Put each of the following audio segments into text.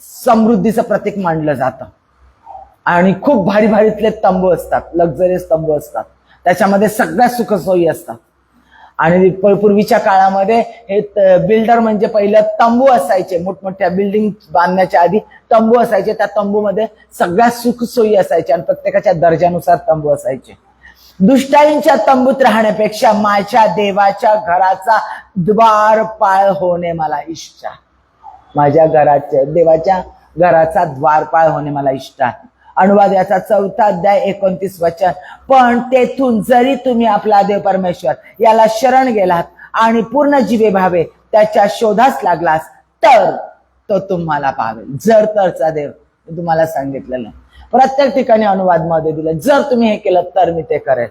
समृद्धीचं प्रतीक मानलं जातं. आणि खूप भारी भारीतले तंबू असतात, लक्झरियस तंबू असतात, त्याच्यामध्ये सगळ्या सुखसोयी असतात. आणि पूर्वीच्या काळामध्ये हे बिल्डर म्हणजे पहिलं तंबू असायचे, मोठमोठ्या बिल्डिंग बांधण्याच्या आधी तंबू असायचे, त्या तंबूमध्ये सगळ्या सुखसोयी असायच्या आणि प्रत्येकाच्या दर्जानुसार तंबू असायचे. दुष्टाईंच्या तंबूत राहण्यापेक्षा माझ्या देवाच्या घराचा द्वारपाळ होणे मला इष्ट आहे. माझ्या देवाच्या घराचा द्वारपाळ होणे मला इष्ट आहे. अनुवाद याचा 4 अध्याय 29 वचन. पण तेथून जरी तुम्ही आपला देव परमेश्वर याला शरण गेलात आणि पूर्ण जीवे भावे त्याच्या शोधास लागलास तर तो तुम्हाला पावेल. जर तरचा देव तुम्हाला सांगितलेलं प्रत्येक ठिकाणी अनुवाद मध्ये दिलं, जर तुम्ही हे केलं तर मी ते करेल.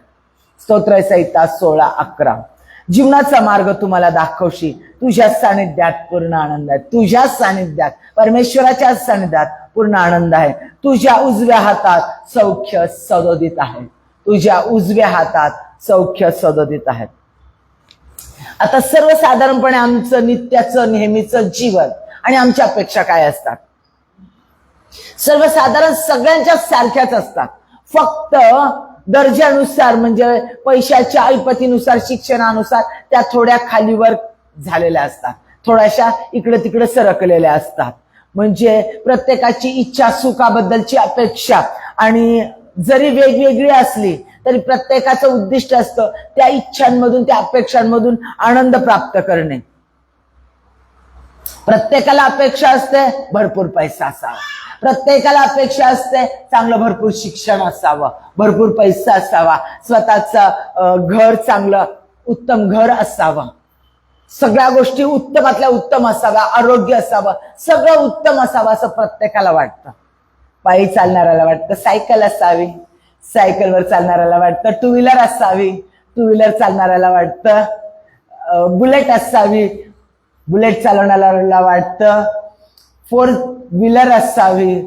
स्तोत्र संहिता 16:11. जीवनाचा मार्ग तुम्हाला दाखवशी, तुझ्या सानिध्यात पूर्ण आनंद आहे. तुझ्या सानिध्यात, परमेश्वराच्या सानिध्यात पूर्ण आनंद आहे. तुझ्या उजव्या हातात सौख्य सदोदित आहे. तुझ्या उजव्या हातात सौख्य सदोदित आहे. आता सर्वसाधारणपणे आमचं नित्याचं नेहमीचं जीवन आणि आमच्या अपेक्षा काय असतात? सर्वसाधारण सगळ्यांच्या सारख्याच असतात, फक्त दर्जानुसार म्हणजे पैशाच्या ऐपतीनुसार, शिक्षणानुसार त्या थोड्या खालीवर झालेल्या असतात, थोड्याशा इकडे तिकडे सरकलेल्या असतात. म्हणजे प्रत्येकाची इच्छा, सुखाबद्दलची अपेक्षा आणि जरी वेगवेगळी असली तरी प्रत्येकाचं उद्दिष्ट असतं त्या इच्छांमधून, त्या अपेक्षांमधून आनंद प्राप्त करणे. प्रत्येकाला अपेक्षा असते भरपूर पैसा असावा, प्रत्येकाला अपेक्षा असते चांगलं भरपूर शिक्षण असावं, भरपूर पैसा असावा, स्वतःचं घर चांगलं उत्तम घर असावं, सगळ्या गोष्टी उत्तमातल्या उत्तम असाव्या, आरोग्य असावं, सगळं उत्तम असावं असं प्रत्येकाला वाटतं. पायी चालणाऱ्याला वाटतं सायकल असावी, सायकलवर चालणाऱ्याला वाटतं टू व्हीलर असावी, टू व्हीलर चालणाऱ्याला वाटतं बुलेट असावी, बुलेट चालवणाऱ्याला वाटतं 4 व्हीलर असावी,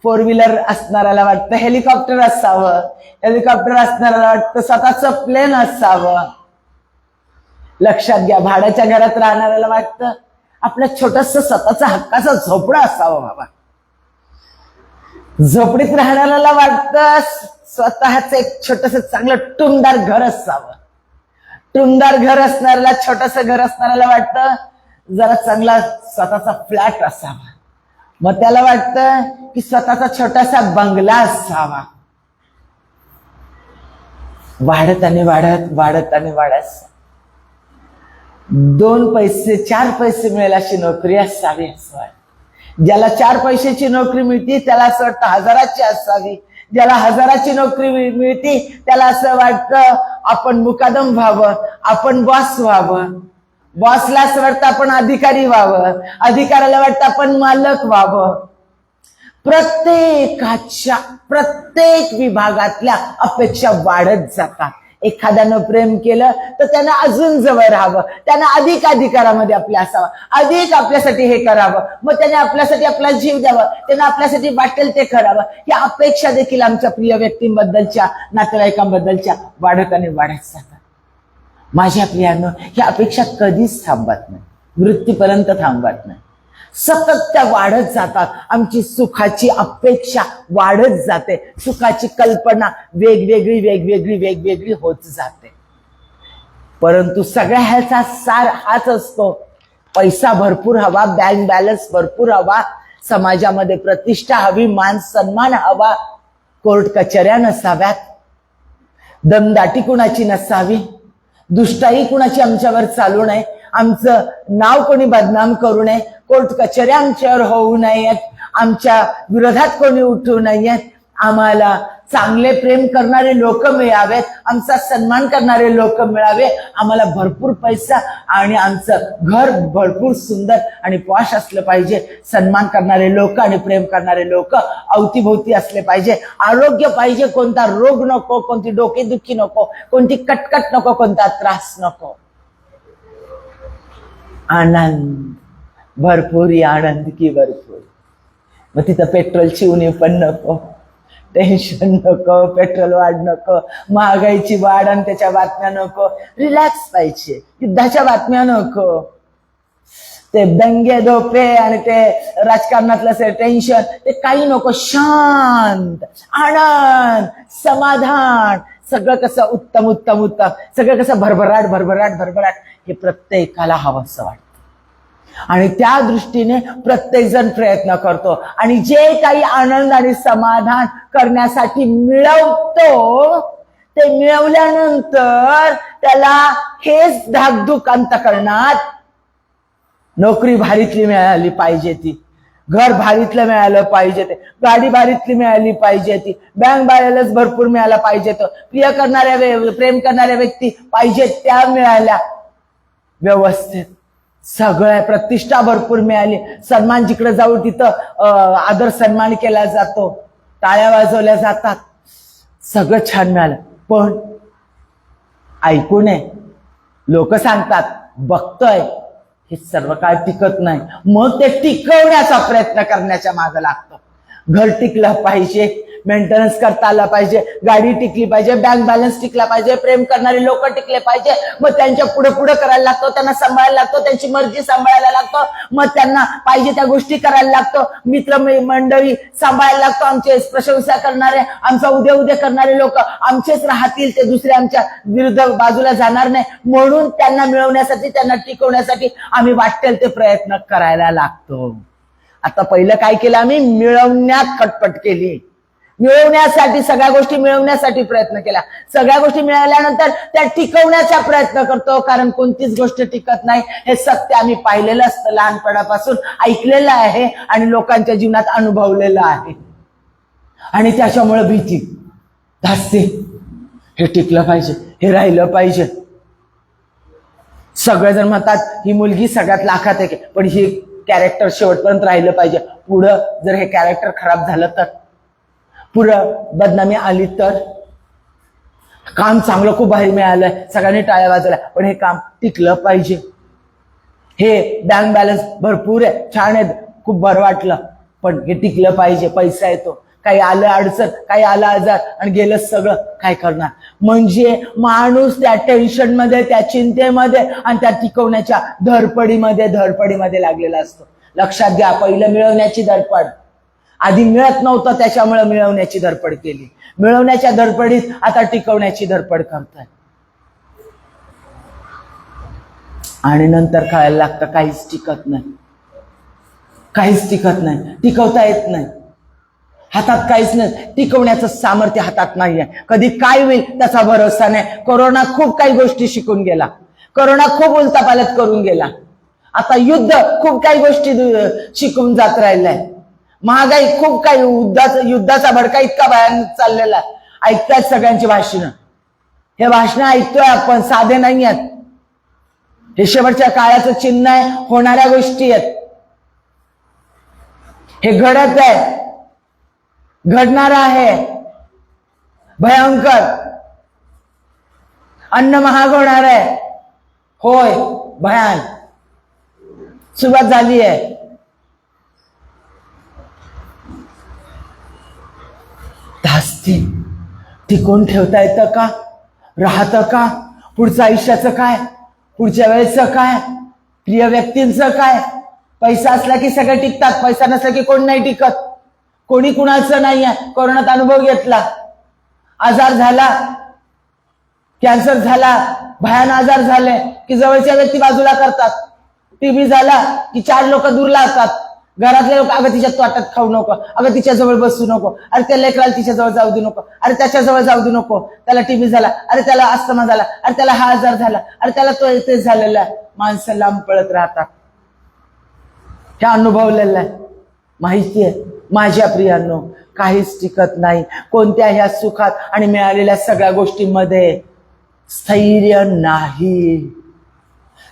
4 व्हीलर असणाऱ्याला वाटतं हेलिकॉप्टर असावं, हेलिकॉप्टर असणाऱ्याला वाटतं स्वतःचं प्लेन असावं. लक्षात घ्या, भाड्याच्या घरात राहणाऱ्याला वाटतं आपलं छोटस स्वतःचा हक्काचा झोपडं असावं. बाबा, झोपडीत राहणाऱ्याला वाटतं स्वतःच एक छोटस चांगलं टुमदार घर असावं. टुमदार घर असणाऱ्याला, छोटस घर असणाऱ्याला वाटतं जरा चांगला स्वतःचा फ्लॅट असावा. मग त्याला वाटतं की स्वतःचा छोटासा बंगला असावा. वाढत आणि वाढत, वाढत आणि वाढत 2 पैसे 4 पैसे मिळेल अशी नोकरी असावी असं वाटतं. ज्याला 4 पैशाची नोकरी मिळते त्याला असं वाटतं 1000ची असावी. ज्याला 1000ची नोकरी मिळते त्याला असं वाटतं आपण मुकादम व्हावं, आपण बॉस व्हावं. बॉसला असं वाटतं आपण अधिकारी व्हावं, अधिकाऱ्याला वाटतं आपण मालक व्हावं. प्रत्येक विभागातल्या अपेक्षा वाढत जातात. एखाद्यानं प्रेम केलं तर त्यानं अजून जवळ राहावं, त्यानं अधिक अधिकारामध्ये आपल्या असावं, अधिक आपल्यासाठी हे करावं, मग त्याने आपल्यासाठी आपला जीव द्यावा, त्यानं आपल्यासाठी वाटेल ते करावं. या अपेक्षा देखील आमच्या प्रिय व्यक्तींबद्दलच्या, नातेवाईकांबद्दलच्या वाढत आणि वाढत जातात. माझ्या प्रियांनो, ह्या अपेक्षा कधीच थांबत नाही, मृत्यूपर्यंत थांबत नाही, सतत त्या वाढत जातात. आमची सुखाची अपेक्षा वाढत जाते, सुखाची कल्पना वेगवेगळी होत जाते. परंतु सगळ्या ह्याचा सार हाच असतो, पैसा भरपूर हवा, बँक बॅलन्स भरपूर हवा, समाजामध्ये प्रतिष्ठा हवी, मान सन्मान हवा, कोर्ट कचऱ्या नसाव्यात, दमदाटी कुणाची नसावी, दुष्टाई कुणाची आमच्यावर चालू नये, आमचं नाव कोणी बदनाम करू नये, कोर्ट कचऱ्या आमच्यावर होऊ नयेत, आमच्या विरोधात कोणी उठू नयेत, आम्हाला चांगले प्रेम करणारे लोक मिळावेत, आमचा सन्मान करणारे लोक मिळावे, आम्हाला भरपूर पैसा आणि आमचं घर भरपूर सुंदर आणि पॉश असलं पाहिजे, सन्मान करणारे लोक आणि प्रेम करणारे लोक अवतीभोवती असले पाहिजे, आरोग्य पाहिजे, कोणता रोग नको, कोणती डोकेदुखी नको, कोणती कटकट नको, कोणता त्रास नको, आनंद भरपूर, आनंद की भरपूर. मग तिथं पेट्रोलची उणीव पण नको, टेन्शन नको, पेट्रोल वाढ नको, महागाईची वाढ आणि त्याच्या बातम्या नको, रिलॅक्स पाहिजे, युद्धाच्या बातम्या नको, ते दंगे धोपे आणि ते राजकारणातलं टेन्शन ते काही नको. शांत, आनंद, समाधान, सगळं कसं उत्तम उत्तम उत्तम, सगळं कसं भरभराट भरभराट भरभराट, हे प्रत्येकाला हवंसं वाटतं. आणि त्या दृष्टीने प्रत्येक जण प्रयत्न करतो. आणि जे काही आनंद आणि समाधान करण्यासाठी मिळवतो, ते मिळवल्यानंतर त्याला हेच धाकधूक अंतःकरणात, नोकरी भारीतली मिळाली पाहिजे ती, घर भारीतलं मिळालं पाहिजे ते, गाडी भारीतली मिळाली पाहिजे ती, बँक बॅलन्स भरपूर मिळाला पाहिजे तो, प्रेम करणाऱ्या व्यक्ती पाहिजे त्या मिळाल्या व्यवस्थित, सगळ्या प्रतिष्ठा भरपूर मिळाली, सन्मान जिकडे जाऊ तिथं आदर सन्मान केला जातो, टाळ्या वाजवल्या जातात, सगळं छान मिळालं. पण ऐकू नये, लोक सांगतात, बघतोय, हे सर्व काळ टिकत नाही. मग ते टिकवण्याचा प्रयत्न करण्याच्या मागे लागतं. घर टिकलं पाहिजे, मेंटेनन्स करता आला पाहिजे, गाडी टिकली पाहिजे, बँक बॅलन्स टिकला पाहिजे, प्रेम करणारे लोक टिकले पाहिजे. मग त्यांच्या पुढे पुढे करायला लागतो, त्यांना सांभाळायला लागतो, त्यांची मर्जी सांभाळायला लागतो, मग त्यांना पाहिजे त्या गोष्टी करायला लागतो, मित्र मंडळी सांभाळायला लागतो, आमचे प्रशंसा करणारे, आमचा उद्या उद्या करणारे लोक आमचेच राहतील, ते दुसरे आमच्या विरुद्ध बाजूला जाणार नाही. म्हणून त्यांना मिळवण्यासाठी, त्यांना टिकवण्यासाठी आम्ही वाटेल ते प्रयत्न करायला लागतो. आता पहिलं काय केलं आम्ही? मिळवण्यात खटपट केली, मिळवण्यासाठी, सगळ्या गोष्टी मिळवण्यासाठी प्रयत्न केला. सगळ्या गोष्टी मिळाल्यानंतर त्या टिकवण्याचा प्रयत्न करतो, कारण कोणतीच गोष्ट टिकत नाही हे सत्य आम्ही पाहिलेलं असतं, लहानपणापासून ऐकलेलं आहे आणि लोकांच्या जीवनात अनुभवलेलं आहे. आणि त्याच्यामुळे भीती धास्ती, हे टिकलं पाहिजे, हे राहिलं पाहिजे. सगळेजण म्हणतात ही मुलगी सगळ्यात लाखात आहे, पण ही कॅरेक्टर शेवटपर्यंत राहिलं पाहिजे. पुढं जर हे कॅरेक्टर खराब झालं तर, पुढं बदनामी आली तर, काम चांगलं खूप भारी मिळालंय, सगळ्यांनी टाळ्या वाजवल्या, पण हे काम टिकलं पाहिजे. हे बँक बॅलन्स भरपूर आहे, छान आहे, खूप बरं वाटलं, पण हे टिकलं पाहिजे. पैसा येतो, काही आलं अडचण, काही आलं आजार आणि गेलं सगळं, काय करणार? म्हणजे माणूस त्या टेन्शनमध्ये, त्या चिंतेमध्ये आणि त्या टिकवण्याच्या धडपडीमध्ये लागलेला असतो. लक्षात घ्या, पहिलं मिळवण्याची धडपड, आधी मिळत नव्हतं त्याच्यामुळे मिळवण्याची धडपड केली, मिळवण्याच्या धडपडीत आता टिकवण्याची धडपड करतोय. आणि नंतर कळायला लागतं काहीच टिकत नाही, काहीच टिकत नाही, टिकवता येत नाही, हातात काहीच नाही, टिकवण्याचं सामर्थ्य हातात नाहीये. कधी काय होईल त्याचा भरोसा नाही. कोरोना खूप काही गोष्टी शिकून गेला, कोरोना खूप उलटापालट करून गेला. आता युद्ध खूप काही गोष्टी शिकून जात राहिलाय. महागाई खूप काही, युद्धाचा भडका इतका भयानक चाललेला आहे. ऐकतायत सगळ्यांची भाषणं, हे भाषणं ऐकतोय आपण, साधे नाही आहेत, हे शेवटच्या काळाचं चिन्ह आहे, होणाऱ्या गोष्टी आहेत, हे घडत आहे, घडणार आहे. भयंकर अन्न महाग होणार आहे, होय, भयान सुरुवात झाली आहे. धास्ती टिकून ठेवता येतं का? राहतं का? पुढचं आयुष्याचं काय? पुढच्या वेळेचं काय? प्रिय व्यक्तींचं काय? पैसा असला की सगळे टिकतात, पैसा नसला की कोण नाही टिकत, कोणी कुणाचं नाही आहे. कोरोनात अनुभव घेतला, आजार झाला, कॅन्सर झाला, भयान आजार झाले की जवळच्या व्यक्ती बाजूला करतात. टीबी झाला की 4 लोक दूर लावतात, घरातले लोक, अगं तिच्या तोटात खाऊ नको, अगं तिच्या जवळ बसू नको, अरे त्या लेकराला तिच्या जवळ जाऊ दे नको, अरे त्याच्या जवळ जाऊ दे नको, त्याला टीबी झाला, अरे त्याला अस्थमा झाला, अरे त्याला हा आजार झाला, अरे त्याला तो ते झालेला आहे. माणसं लांब पळत राहतात. हे अनुभवलेलं आहे, माहिती आहे. माझ्या प्रियांनो, काहीच टिकत नाही. कोणत्या ह्या सुखात आणि मिळालेल्या सगळ्या गोष्टींमध्ये स्थैर्य नाही,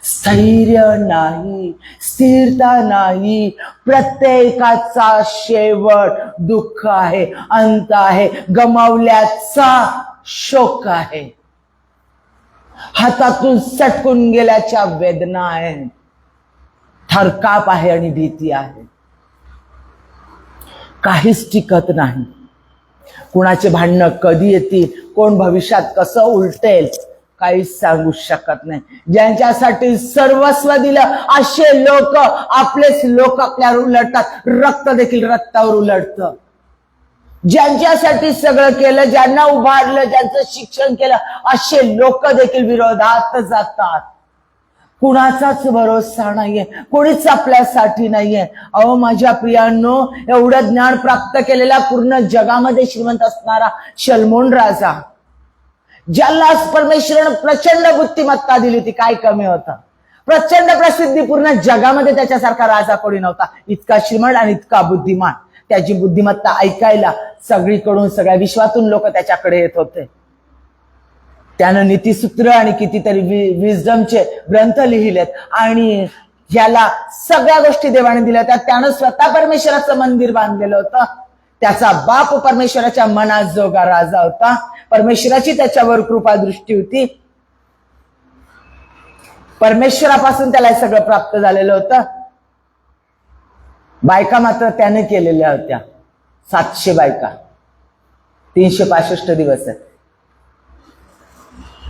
स्थैर्य नाही, स्थिरता नाही. प्रत्येकाचा शेवट दुःख आहे, अंत आहे, गमावल्याचा शोक आहे, हातातून सटकून गेल्याच्या वेदना आहेत, थरकाप आहे आणि भीती आहे. काहीच टिकत नाही. कुणाचे भांडणं कधी येतील, कोण भविष्यात कसं उलटेल, काहीच सांगू शकत नाही. ज्यांच्यासाठी सर्वस्व दिलं असे लोक, आपलेच लोक आपल्यावर उलटतात. रक्त देखील रक्तावर उलटतं. ज्यांच्यासाठी सगळं केलं, ज्यांना उभारलं, ज्यांचं शिक्षण केलं, असे लोक देखील विरोधात जातात. कुणाचाच भरोसा नाहीये, कोणीच आपल्यासाठी नाहीये. अहो माझ्या प्रियांनो, एवढं ज्ञान प्राप्त केलेला, पूर्ण जगामध्ये श्रीमंत असणारा सलमोन राजा, ज्याला परमेश्वरानं प्रचंड बुद्धिमत्ता दिली होती, काय कमी होतं? प्रचंड प्रसिद्धी, पूर्ण जगामध्ये त्याच्यासारखा राजा कोणी नव्हता. इतका श्रीमंत आणि इतका बुद्धिमान. त्याची बुद्धिमत्ता ऐकायला सगळीकडून, सगळ्या विश्वातून लोक त्याच्याकडे येत होते. त्यानं नीतिसूत्र आणि कितीतरी विजडमचे ग्रंथ लिहिलेत आणि ह्याला सगळ्या गोष्टी देवाने दिल्या होत्या. त्यानं स्वतः परमेश्वराचं मंदिर बांधलेलं होतं. त्याचा बाप परमेश्वराच्या मनाजोगा राजा होता. परमेश्वराची त्याच्यावर कृपा दृष्टी होती. परमेश्वरापासून त्याला हे सगळं प्राप्त झालेलं होतं. बायका मात्र त्याने केलेल्या होत्या 700 बायका. 365 दिवस आहेत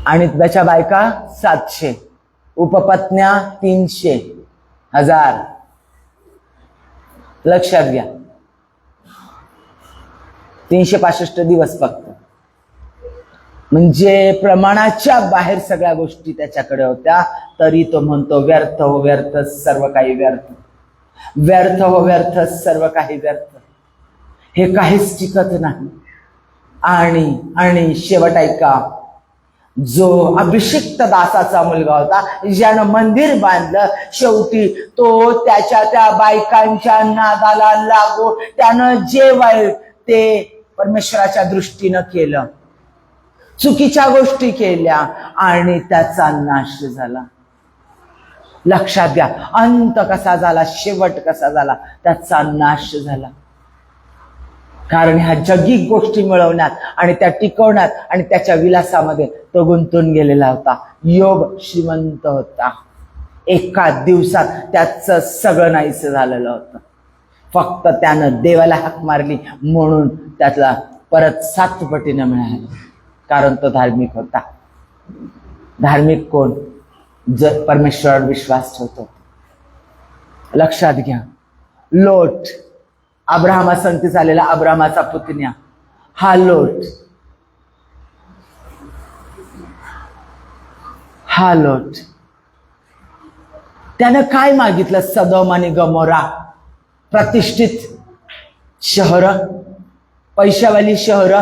आणि त्याच्या बायका 700, उपपत्न्या 300, 1000. लक्षात घ्या, 365 दिवस फक्त. म्हणजे प्रमाणाच्या बाहेर सगळ्या गोष्टी त्याच्याकडे होत्या. तरी तो म्हणतो, व्यर्थ हो व्यर्थ सर्व काही व्यर्थ, व्यर्थ हो व्यर्थ सर्व काही व्यर्थ. हे काहीच टिकत नाही. आणि शेवट ऐका, जो अभिषिक्त दासाचा मुलगा होता, ज्यानं मंदिर बांधलं, शेवटी तो त्याच्या त्या बायकांच्या नादाला लागून त्यानं जे वाईट ते परमेश्वराच्या दृष्टीनं केलं, चुकीच्या गोष्टी केल्या आणि त्याचा नाश झाला. लक्षात घ्या, अंत कसा झाला, शेवट कसा झाला, त्याचा नाश झाला. कारण ह्या जगिक गोष्टी मिळवण्यात आणि त्या टिकवण्यात आणि त्याच्या विलासामध्ये तो गुंतून गेलेला होता. योब श्रीमंत होता, एका दिवसात त्याचं सगळं नाहीसं झालेलं होतं. फक्त त्यानं देवाला हाक मारली म्हणून त्यातला परत 7 पटीनं मिळालं. कारण तो धार्मिक होता. धार्मिक कोण? जर परमेश्वरावर विश्वास ठेवतो. लक्षात घ्या, लोट, अब्राहमा संगती झालेला अब्राहमाचा पुतण्या, हा लोट, त्यानं काय मागितलं? सदोम आणि गमोरा, प्रतिष्ठित शहर, पैशावाली शहर,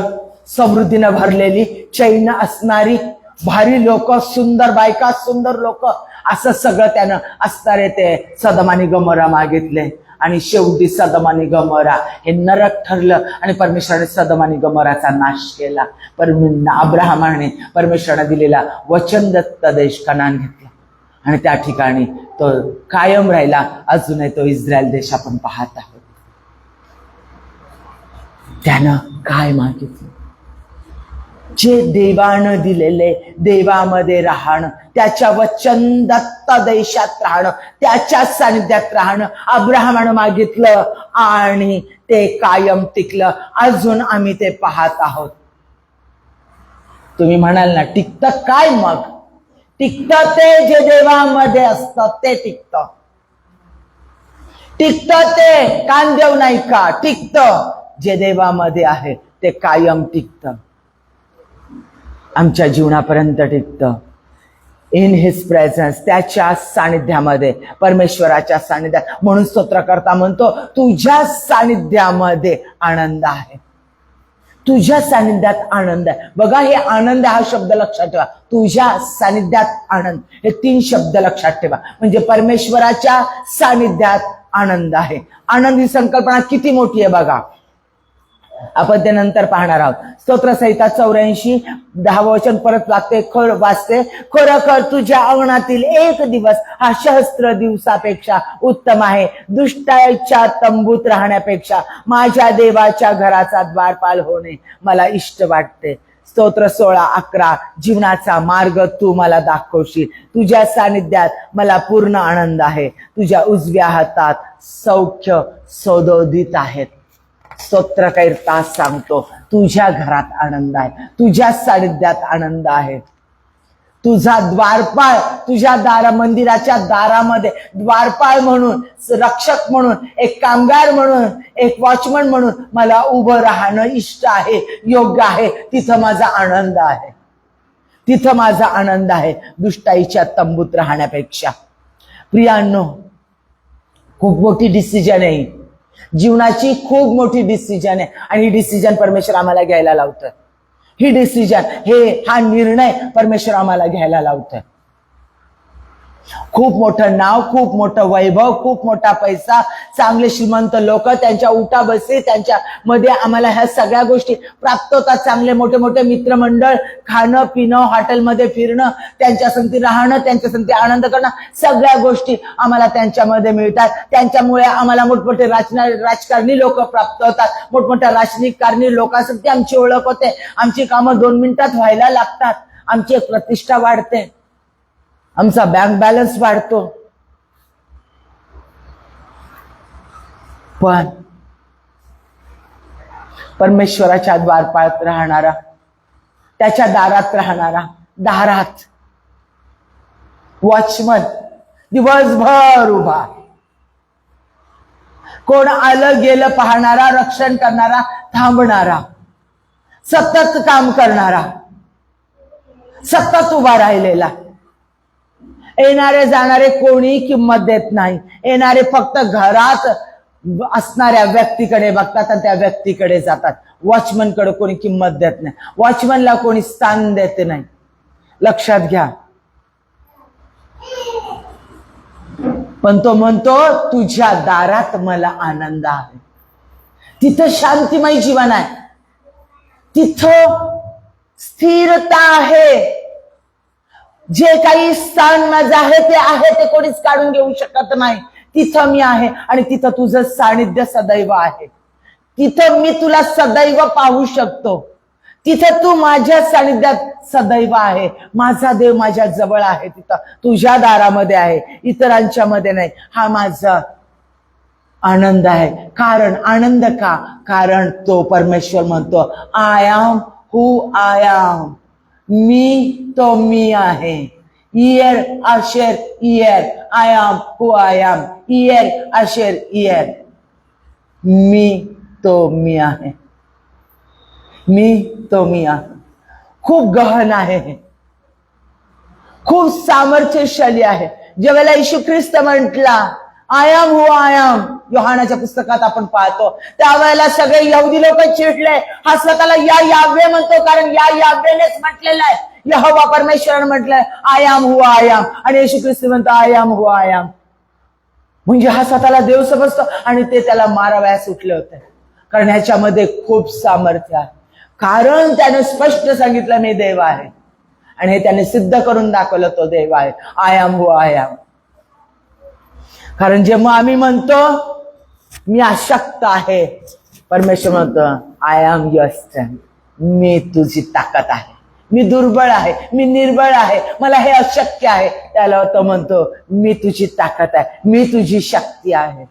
समृद्धीनं भरलेली, चैन असणारी, भारी लोक, सुंदर बायका, सुंदर लोक, असं सगळं त्यानं असणारे ते सदोम आणि गमोरा मागितले. आणि शेवटी सदोम आणि गमोरा हे नरक ठरलं आणि परमेश्वराने सदोम आणि गमोराचा नाश केला. अब्राहमाने परमेश्वराने दिलेला वचनदत्त देश कनान घेतला आणि त्या ठिकाणी तो कायम राहिला. अजूनही तो इस्रायल देश आपण पाहत आहोत. त्यानं काय मागितलं? जे देवानं दिलेले, देवामध्ये राहणं, त्याच्या वचनदत्त देशात राहणं, त्याच्या सानिध्यात राहणं अब्राहमानं मागितलं आणि ते कायम टिकलं. अजून आम्ही ते पाहत आहोत. तुम्ही म्हणाल ना, टिकतं काय? मग टिकतं ते जे देवामध्ये असतं ते टिकतं. टिकतं ते कानदेव नाही का? टिकतं जे देवामध्ये आहे ते कायम टिकतं. आमच्या जीवनापर्यंत टिकतं. इन हिज प्रेझन्स, त्याच्या सानिध्यामध्ये, परमेश्वराच्या सानिध्यात. म्हणून स्तोत्रकर्ता म्हणतो, तुझ्या सानिध्यामध्ये आनंद आहे, तुझ्या सानिध्यात आनंद आहे. बघा, हे आनंद हा शब्द लक्षात ठेवा. तुझ्या सानिध्यात आनंद, हे 3 शब्द लक्षात ठेवा. म्हणजे परमेश्वराच्या सानिध्यात आनंद आहे. आनंद ही संकल्पना किती मोठी आहे बघा. आपण ते नंतर पाहणार आहोत. स्तोत्रसंहिता 84 10 वचन परत वाचते. खरोखर तुझ्या अंगणातील एक दिवस हा सहस्त्र दिवसापेक्षा उत्तम आहे. दुष्टाच्या तंबूत राहण्यापेक्षा माझ्या देवाच्या घराचा द्वारपाल होणे मला इष्ट वाटते. स्तोत्र 16:11 जीवनाचा मार्ग तू मला दाखवशील. तुझ्या सानिध्यात मला पूर्ण आनंद आहे. तुझ्या उजव्या हातात सौख्य सौदोदित आहेत. स्तोत्रकर्ता सांगतो, तुझ्या घरात आनंद आहे, तुझ्या सानिध्यात आनंद आहे. तुझा द्वारपाळ, तुझ्या मंदिराच्या दारामध्ये द्वारपाळ म्हणून, रक्षक म्हणून, एक कामगार म्हणून, एक वॉचमन म्हणून मला उभं राहणं इष्ट आहे, योग्य आहे. तिथं माझा आनंद आहे, तिथं माझा आनंद आहे दुष्टाईच्या तंबूत राहण्यापेक्षा. प्रियांनो, खूप मोठी डिसिजन आहे जीवनाची, खूप मोठी डिसिजन आहे. आणि ही डिसिजन परमेश्वर आम्हाला घ्यायला लावतोय. ही डिसिजन, हा निर्णय परमेश्वर आम्हाला घ्यायला लावतोय. खूप मोठं नाव, खूप मोठं वैभव, खूप मोठा पैसा, चांगले श्रीमंत लोक, त्यांच्या उठाबसी, त्यांच्या मध्ये आम्हाला ह्या सगळ्या गोष्टी प्राप्त होतात. चांगले मोठे मोठे मित्रमंडळ, खाणं पिणं, हॉटेलमध्ये फिरणं, त्यांच्या संगती राहणं, त्यांच्या संगती आनंद करणं, सगळ्या गोष्टी आम्हाला त्यांच्यामध्ये मिळतात. त्यांच्यामुळे आम्हाला मोठमोठे राजकारणी लोक प्राप्त होतात. मोठमोठ्या राजकारणी लोकांसाठी आमची ओळख होते. आमची कामं 2 मिनिटात व्हायला लागतात. आमची एक प्रतिष्ठा वाढते, आमचा बँक बॅलन्स वाढतो. पण परमेश्वराच्या द्वारपाळात राहणारा, त्याच्या दारात राहणारा, दारात वॉचमन दिवसभर उभा, कोण आलं गेलं पाहणारा, रक्षण करणारा, थांबणारा, सतत काम करणारा, सतत उभा राहिलेला. येणारे जाणारे कोणी किंमत देत नाही. येणारे फक्त घरात असणाऱ्या व्यक्तीकडे बघतात आणि त्या व्यक्तीकडे जातात. वॉचमनकडे कोणी किंमत देत नाही, वॉचमनला कोणी स्थान देत नाही. लक्षात घ्या. पण तो म्हणतो, तुझ्या दारात मला आनंद आहे. तिथं शांतिमय जीवन आहे, तिथं स्थिरता आहे. जे काही स्थान माझं आहे ते कोणीच काढून घेऊ शकत नाही. तिथं मी आहे आणि तिथं तुझं सानिध्य सदैव आहे. तिथं मी तुला सदैव पाहू शकतो. तिथं तू माझ्या सानिध्यात सदैव आहे. माझा देव माझ्या जवळ आहे, तिथं तुझ्या दारामध्ये आहे, इतरांच्या मध्ये नाही. हा माझा आनंद आहे. कारण आनंद का? कारण तो परमेश्वर म्हणतो, I am who I am. मी तो मी आहे. इयर अशेर इयर, I am who I am. इयर अशेर इयर, मी तो मी आहे. मी तो मी आहे. खूप गहन आहे, खूप सामर्थ्यशाली आहे. ज्यावेळेला येशू ख्रिस्त म्हटला I am who I am, योहानाच्या पुस्तकात आपण पाहतो, त्यावेळेला सगळे यहुदी लोक चिडले. हा स्वतःला यावे म्हणतो, कारण यावेनेच म्हटलेलं आहे. यहोवा परमेश्वरानं म्हटलंय I am who I am, आणि येशू ख्रिस्त म्हणतो I am who I am. म्हणजे हा स्वतःला देव समजतो आणि ते त्याला मारावयास उठले होते. कारण ह्याच्यामध्ये खूप सामर्थ्य आहे. कारण त्याने स्पष्ट सांगितलं मी देव आहे, आणि हे त्याने सिद्ध करून दाखवलं तो देव आहे. I am who I am. कारण जेव्हा आम्ही म्हणतो मी अशक्त आहे, परमेश्वर म्हणतो आय एम युअर स्ट्रेंथ. मी तुझी ताकद आहे. मी दुर्बळ आहे, मी निर्बळ आहे, मला हे अशक्य आहे. त्याला तो म्हणतो मी तुझी ताकद आहे, मी तुझी शक्ती आहे.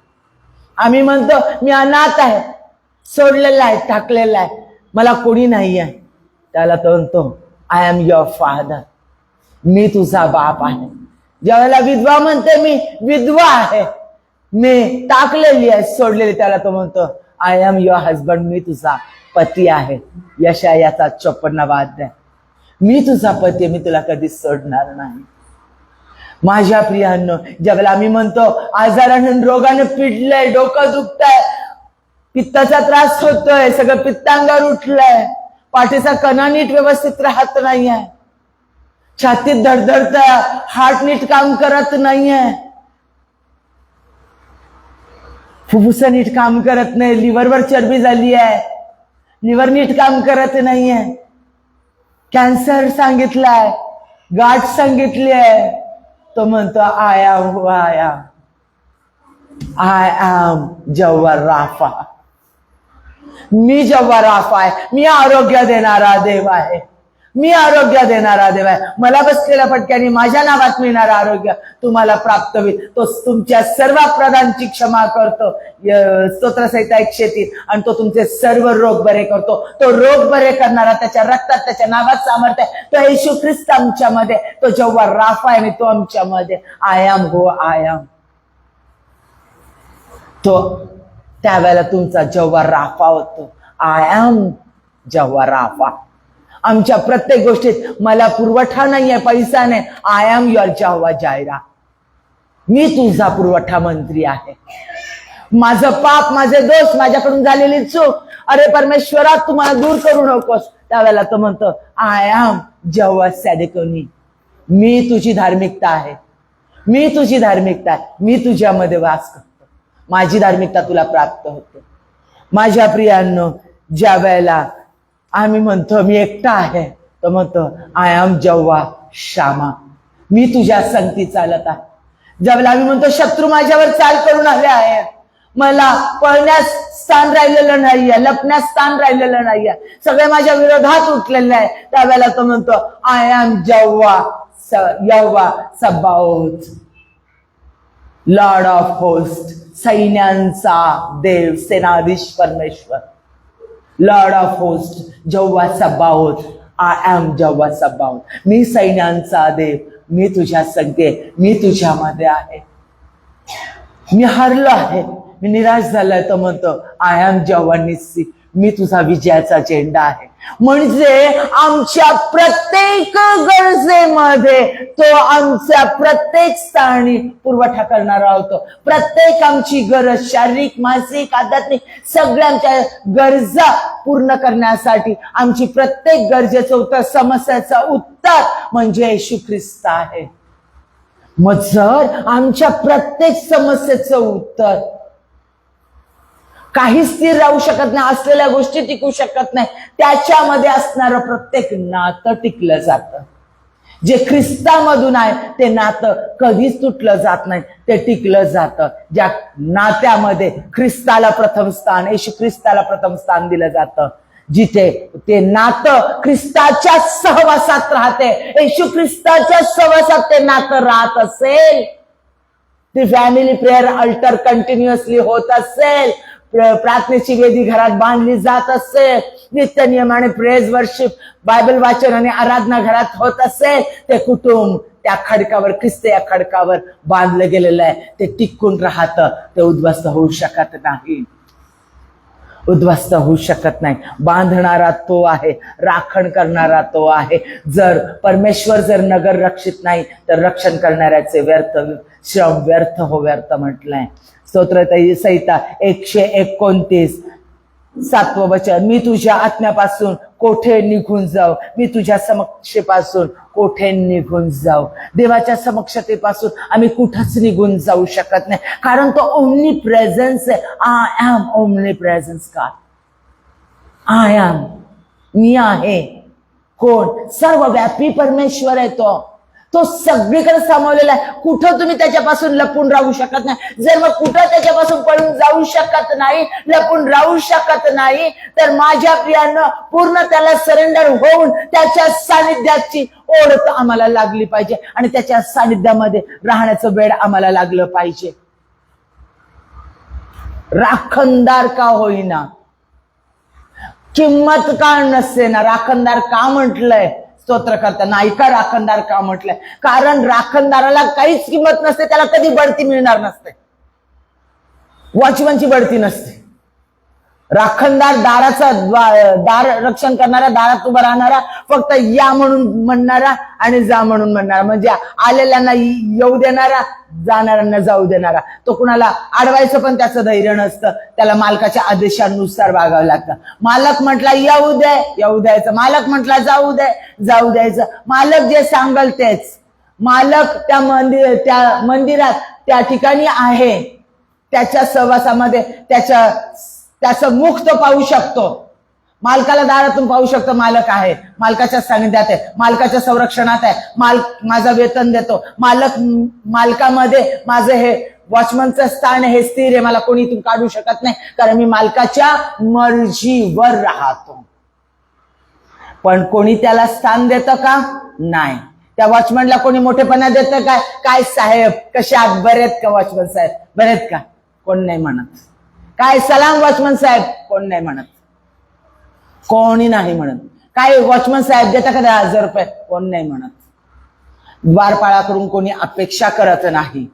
आम्ही म्हणतो मी अनाथ आहे, सोडलेला आहे, टाकलेला आहे, मला कोणी नाही आहे. त्याला तो म्हणतो आय एम युअर फादर. मी तुझा बाप आहे. ज्यावेळेला विधवा म्हणते मी विधवा आहे, मी टाकलेली आहे, सोडलेली, त्याला तो म्हणतो आय एम युअर हजबंड. मी तुझा पती आहे. यशायाचा 54वा अध्याय. मी तुझा पती, मी तुला कधीच सोडणार नाही. माझ्या प्रियांनो, ज्यावेळेला आम्ही म्हणतो आजाराने रोगाने पिडलंय, डोकं दुखतंय, पित्ताचा त्रास होतोय, सगळं पित्तांगावर उठलंय, पाठीचा कणा नीट व्यवस्थित राहत नाहीये, छातीत धडधडत, हार्ट नीट काम करत नाहीये, फुफ्फुस नीट काम करत नाही, लिव्हरवर चरबी झाली आहे, लिव्हर नीट काम करत नाहीये, कॅन्सर सांगितलाय, गाठ सांगितली आहे. तो म्हणतो I am I am. I am जव्हा राफा. मी जव्हा राफा आहे, मी आरोग्य देणारा देव आहे. मी आरोग्य देणारा देव आहे. मला बसलेल्या फटक्याने माझ्या नावात मिळणारं आरोग्य तुम्हाला प्राप्त होईल. तो तुमच्या सर्व अपराधांची क्षमा करतो, स्तोत्रसंहिता 103, आणि तो तुमचे सर्व रोग बरे करतो. तो रोग बरे करणारा, त्याच्या रक्तात त्याच्या नावात सामर्थ्य आहे. तो येशू ख्रिस्त आमच्यामध्ये, तो जेव्हा राफा आहे आणि तो आमच्यामध्ये. आय एम हो आय एम. तो त्यावेळेला तुमचा जेव्हा राफा होतो. आय एम जेव्हा राफा. आमच्या प्रत्येक गोष्टीत मला पुरवठा नाहीये, पैसा नाही. आय एम युअर जेव्हा जायरा. मी तुझा पुरवठा मंत्री आहे. माझं पाप, माझे दोष, माझ्याकडून झालेली चूक, अरे परमेश्वरा तू मला दूर करू नकोस. त्यावेळेला तो म्हणतो आय एम जेव्हा सॅडिकोनी. मी तुझी धार्मिकता आहे, मी तुझी धार्मिकता आहे. मी तुझ्यामध्ये वास करतो. माझी धार्मिकता तुला प्राप्त होते. माझ्या प्रियांनो, ज्या वेळेला आम्ही म्हणतो मी एकटा आहे, तो म्हणतो आय एम जेव्हा शामा. मी तुझ्या संगती चालत आहे. ज्यावेळेला आम्ही म्हणतो शत्रू माझ्यावर चाल करून आले आहेत, मला पळण्यास स्थान राहिलेलं नाहीये, लपण्यास स्थान राहिलेलं नाहीये, सगळे माझ्या विरोधात उठलेले आहे, त्यावेळेला तो म्हणतो आय एम जेव्हा यहोवा सबाओथ, लॉर्ड ऑफ होस्ट, सैन्यांचा देव, सेनाधीश परमेश्वर, लॉर्ड ऑफ होस्ट, जेव्हा सबाओथ. आय एम जेव्हा सबाओथ. मी सैन्यांचा देव, मी तुझ्या संगे, मी तुझ्यामध्ये आहे. मी हारलो आहे, मी निराश झालोय, तो म्हणतो आय एम जेव्हा निस्सी. मी तुझा विजयाचा झेंडा आहे. म्हणजे आमच्या प्रत्येक गरजेमध्ये तो आमच्या प्रत्येक स्थानी पुरवठा करणारा होतो. प्रत्येक आमची गरज, शारीरिक, मानसिक, आध्यात्मिक, सगळ्या आमच्या गरजा पूर्ण करण्यासाठी आमची प्रत्येक गरजेचं उत्तर, समस्याचं उत्तर म्हणजे येशू ख्रिस्त आहे. मग जर आमच्या प्रत्येक समस्येचं उत्तर, काही स्थिर राहू शकत नाही, असलेल्या गोष्टी टिकू शकत नाही, त्याच्यामध्ये असणारं प्रत्येक नातं टिकलं जातं. जे ख्रिस्तामधून आहे ते नातं कधीच तुटलं जात नाही, ते टिकलं जातं. ज्या नात्यामध्ये ख्रिस्ताला प्रथम स्थान, येशू ख्रिस्ताला प्रथम स्थान दिलं जातं, जिथे ते नातं ख्रिस्ताच्या सहवासात राहते, येशू ख्रिस्ताच्या सहवासात ते नातं राहत असेल, ती फॅमिली प्रेयर अल्टर कंटिन्युअसली होत असेल, प्रार्थनेची वेदी घरात बांधली जात असेल, नित्य नियमाने प्रेज, वर्शिप, बायबल वाचन आणि आराधना घरात होत असेल, ते कुटुंब त्या खडकावर, ख्रिस्त या खडकावर बांधलं गेलेलं आहे, ते टिकून राहतं. ते उद्ध्वस्त होऊ शकत नाही, उद्ध्वस्त होऊ शकत नाही. बांधणारा तो आहे, राखण करणारा तो आहे. जर परमेश्वर जर नगर रक्षित नाही तर रक्षण करणाऱ्याचे व्यर्थ श्रम, व्यर्थ हो व्यर्थ म्हटलंय. स्तोत्रसंहिता 129 7वं वचन. मी तुझ्या आत्म्यापासून कोठे निघून जाऊ, मी तुझ्या समक्षेपासून कोठे निघून जाऊ. देवाच्या समक्षतेपासून आम्ही कुठंच निघून जाऊ शकत नाही, कारण तो ओमनी प्रेझेन्स आहे. आय एम ओमनी प्रेझेन्स का. आय एम, मी आहे. कोण? सर्वव्यापी परमेश्वर आहे. तो सगळीकडे सामावलेला आहे. कुठं तुम्ही त्याच्यापासून लपून राहू शकत नाही. जर मग कुठं त्याच्यापासून पळून जाऊ शकत नाही, लपून राहू शकत नाही, तर माझ्या प्रियांना पूर्ण त्याला सरेंडर होऊन त्याच्या सानिध्याची ओढ आम्हाला लागली पाहिजे आणि त्याच्या सानिध्यामध्ये राहण्याचं वेळ आम्हाला लागलं पाहिजे. राखणदार का होईना, किंमत का नसते ना, राखणदार का म्हटलंय स्तोत्र करताना? ऐका, राखणदार का म्हटलंय? कारण राखणदाराला काहीच किंमत नसते, त्याला कधी बढती मिळणार नसते, वॉचमनची बढती नसते. राखणदार दाराचा दार रक्षण करणारा, दारात उभा राहणारा, फक्त या म्हणून म्हणणारा आणि जा म्हणून म्हणणारा, म्हणजे आलेल्यांना येऊ देणारा, जाणाऱ्यांना जाऊ देणारा. तो कुणाला अडवायचं पण त्याचं धैर्य नसतं, त्याला मालकाच्या आदेशानुसार वागावं लागतं. मालक म्हटला येऊ दे, येऊ द्यायचं. मालक म्हटला जाऊ दे, जाऊ द्यायचं. मालक जे सांगल तेच. मालक त्या मंदिरात त्या ठिकाणी आहे, त्याच्या सहवासामध्ये त्याचं मुख तो पाहू शकतो. मालकाला दारातून पाहू शकतो, मालक आहे, मालकाच्या सानिध्यात आहे, मालकाच्या संरक्षणात आहे, माझं वेतन देतो. मालकामध्ये माझं हे वॉचमनचं स्थान हे स्थिर आहे, मला कोणी इथून काढू शकत नाही, कारण मी मालकाच्या मर्जीवर राहतो. पण कोणी त्याला स्थान देतं का? नाही. त्या वॉचमनला कोणी मोठेपणा देतं काय? काय साहेब कशा आहात, बरेत का वॉचमन साहेब, बरेत का? कोण नाही म्हणत. काय सलाम वॉचमन साहेब, कोण नाही म्हणत. कोणी नाही म्हणत. काय वॉचमन साहेब देता का 10,000 रुपये, कोण नाही म्हणत. द्वारपाळाकडून कोणी अपेक्षा करत नाही.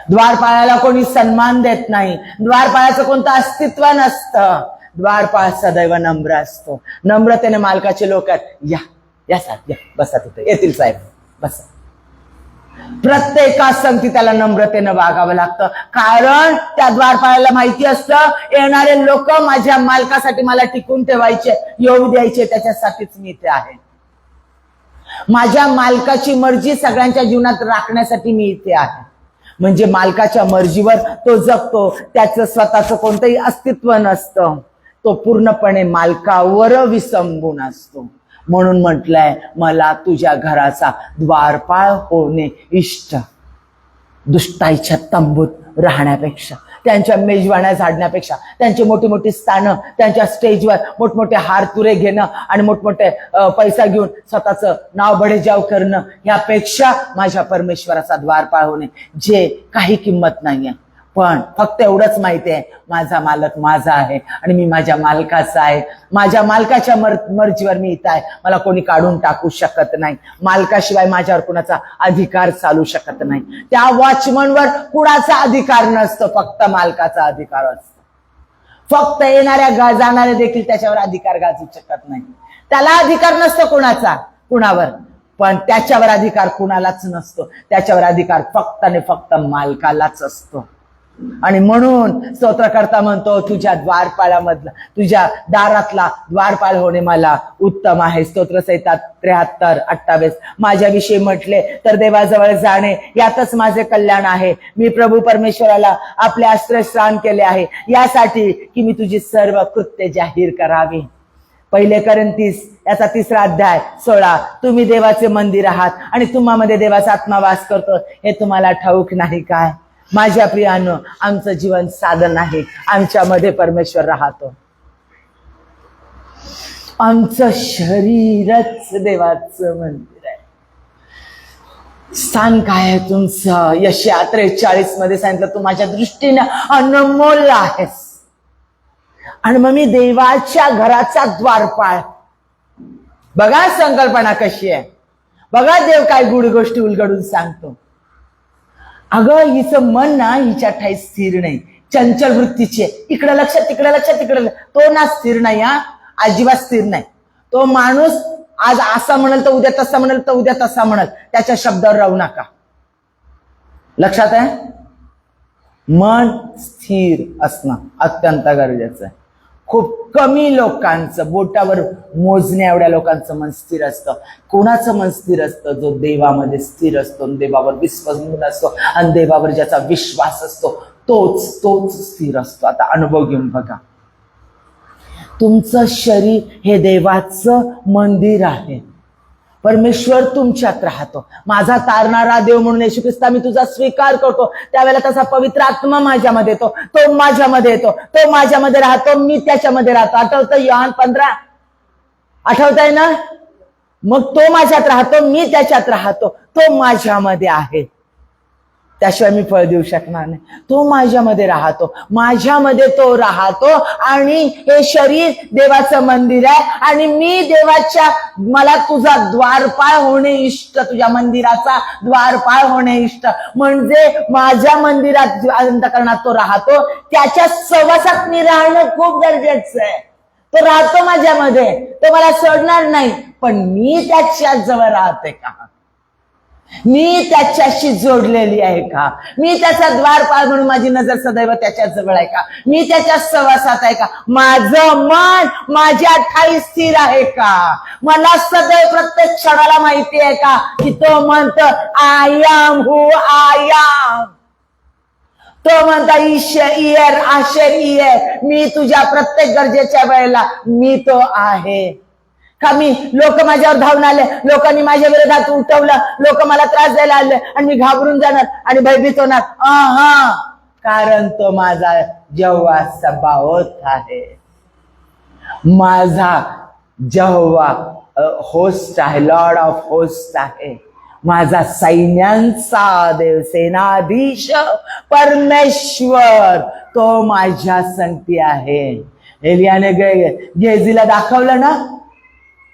द्वारपाळाला कोणी सन्मान देत नाही. द्वारपाळाचं कोणतं अस्तित्व नसतं. द्वारपाळ सदैव नम्र असतो. नम्रतेने मालकाचे लोक या या साहेब या, बसा तिथे, येतील साहेब, बसा. प्रत्येका संगती त्याला नम्रतेनं वागावं लागतं. कारण त्या द्वारपाळाला माहिती असतं येणारे लोक माझ्या मालकासाठी मला टिकून ठेवायचे, येऊ द्यायचे, त्याच्यासाठीच मी इथे आहे. माझ्या मालकाची मर्जी सगळ्यांच्या जीवनात राखण्यासाठी मी इथे आहे. म्हणजे मालकाच्या मर्जीवर तो जगतो. त्याचं स्वतःचं कोणतंही अस्तित्व नसतं. तो पूर्णपणे मालकावर विसंबून असतो. म्हणून म्हटलंय, मला तुझ्या घराचा द्वारपाळ होणे इष्ट. दुष्टाईच्या तंबूत राहण्यापेक्षा, त्यांच्या मेजवान्या झाडण्यापेक्षा, त्यांची मोठी मोठी स्थानं, त्यांच्या स्टेजवर मोठमोठे हारतुरे घेणं आणि मोठमोठे पैसा घेऊन स्वतःचं नाव बडेजाव करणं, यापेक्षा माझ्या परमेश्वराचा द्वारपाळ होणे जे काही किंमत नाहीये. पण फक्त एवढंच माहिती आहे, माझा मालक माझा आहे आणि मी माझ्या मालकाचा आहे. माझ्या मालकाच्या मर्जीवर मी इथं आहे. मला कोणी काढून टाकू शकत नाही. मालकाशिवाय माझ्यावर कुणाचा अधिकार चालू शकत नाही. त्या वॉचमनवर कुणाचा अधिकार नसतो, फक्त मालकाचा अधिकार असतो. फक्त येणाऱ्या जाणाऱ्या देखील त्याच्यावर अधिकार गाजू शकत नाही. त्याला अधिकार नसतो कुणावर, पण त्याच्यावर अधिकार कुणालाच नसतो. त्याच्यावर अधिकार फक्त आणि फक्त मालकालाच असतो. आणि म्हणून स्तोत्रकर्ता म्हणतो, तुझ्या द्वारपाळामधला, तुझ्या दारातला द्वारपाळ होणे मला उत्तम आहे. स्तोत्रसंहिता 73:28. माझ्याविषयी म्हटले तर देवाजवळ जाणे यातच माझे कल्याण आहे. मी प्रभू परमेश्वराला आपले आश्रयस्थान केले आहे, यासाठी की मी तुझी सर्व कृत्ये जाहीर करावी. 1 कोरिन्थीस याचा 3रा अध्याय 16. तुम्ही देवाचे मंदिर आहात आणि तुम्हामध्ये देवाचा आत्मा वास करतो, हे तुम्हाला ठाऊक नाही काय? माझ्या प्रियानं, आमचं जीवन साधन आहे. आमच्यामध्ये परमेश्वर राहतो. आमचं शरीरच देवाचं मंदिर आहे. स्थान काय आहे तुमचं? यशया 43 मध्ये सांगितलं, तू माझ्या दृष्टीने अनमोल आहेस. आणि मग मी देवाच्या घराचा द्वारपाळ. बघा संकल्पना कशी आहे. बघा देव काय गुढ गोष्टी उलगडून सांगतो. अगं, हिचं मन ना हिच्या ठाई स्थिर नाही, चंचल वृत्तीचे, इकडे लक्ष तिकडे लक्ष तिकडे. तो ना स्थिर नाही, हा अजिबात स्थिर नाही. तो माणूस आज असा म्हणेल तर उद्या तसा म्हणेल तर उद्या तसा म्हणेल. त्याच्या शब्दावर राहू नका. लक्षात आहे? मन स्थिर असणं अत्यंत गरजेचं आहे. खूप कमी लोकांचं, बोटावर मोजण्या एवढ्या लोकांचं मन स्थिर असतं. कोणाचं मन स्थिर असतं? जो देवामध्ये स्थिर असतो, देवावर विश्वासून असतो आणि देवावर ज्याचा विश्वास असतो तोच स्थिर असतो. आता अनुभव घेऊन बघा. तुमचं शरीर हे देवाचं मंदिर आहे. परमेश्वर तुमच्यात राहतो. माझा तारणारा देव म्हणून येशू ख्रिस्ता मी तुझा स्वीकार करतो, त्यावेळेला तसा पवित्र आत्मा माझ्यामध्ये येतो, तो माझ्यामध्ये येतो, तो माझ्यामध्ये राहतो, मी त्याच्यामध्ये राहतो. आठवतं योहान 15? आठवतंय ना? मग तो माझ्यात राहतो, मी त्याच्यात राहतो, तो माझ्यामध्ये आहे. त्याशिवाय मी फळ देऊ शकणार नाही. तो माझ्यामध्ये राहतो, माझ्यामध्ये तो राहतो. आणि हे शरीर देवाचं मंदिर आहे आणि मी देवाच्या, मला तुझा द्वारपाळ होणे इष्ट, तुझ्या मंदिराचा द्वारपाळ होणे इष्ट. म्हणजे माझ्या मंदिरात अंतःकरणात तो राहतो, त्याच्या सहवासात मी राहणं खूप गरजेचं आहे. तो राहतो माझ्यामध्ये, तो मला सोडणार नाही. पण मी त्याच्या जवळ राहते का? मी त्याच्याशी जोडलेली आहे का? मी त्याचा द्वारपाळ म्हणून माझी नजर सदैव त्याच्या जवळ आहे का? मी त्याच्या सहवासात आहे का? माझं मन माझ्या ठाई स्थिर आहे का? मला सदैव प्रत्येक क्षणाला माहिती आहे का की तो म्हणतो I am who I am. तो म्हणता ईयर आशेर इयर, मी तुझ्या प्रत्येक गरजेच्या वेळेला मी तो आहे का? मी लोक माझ्यावर धावून आले, लोकांनी माझ्या विरोधात उठवलं, लोक मला त्रास द्यायला आले आणि मी घाबरून जाणार आणि भयभीत होणार? कारण तो माझा जेव्हा सबाओत आहे, माझा यहोवा होस्ट आहे, लॉर्ड ऑफ होस्ट आहे, माझा सैन्यांचा देव, सेनाधीश परमेश्वर, तो माझ्या संगती आहे. एलियाने गेहजीला दाखवलं ना,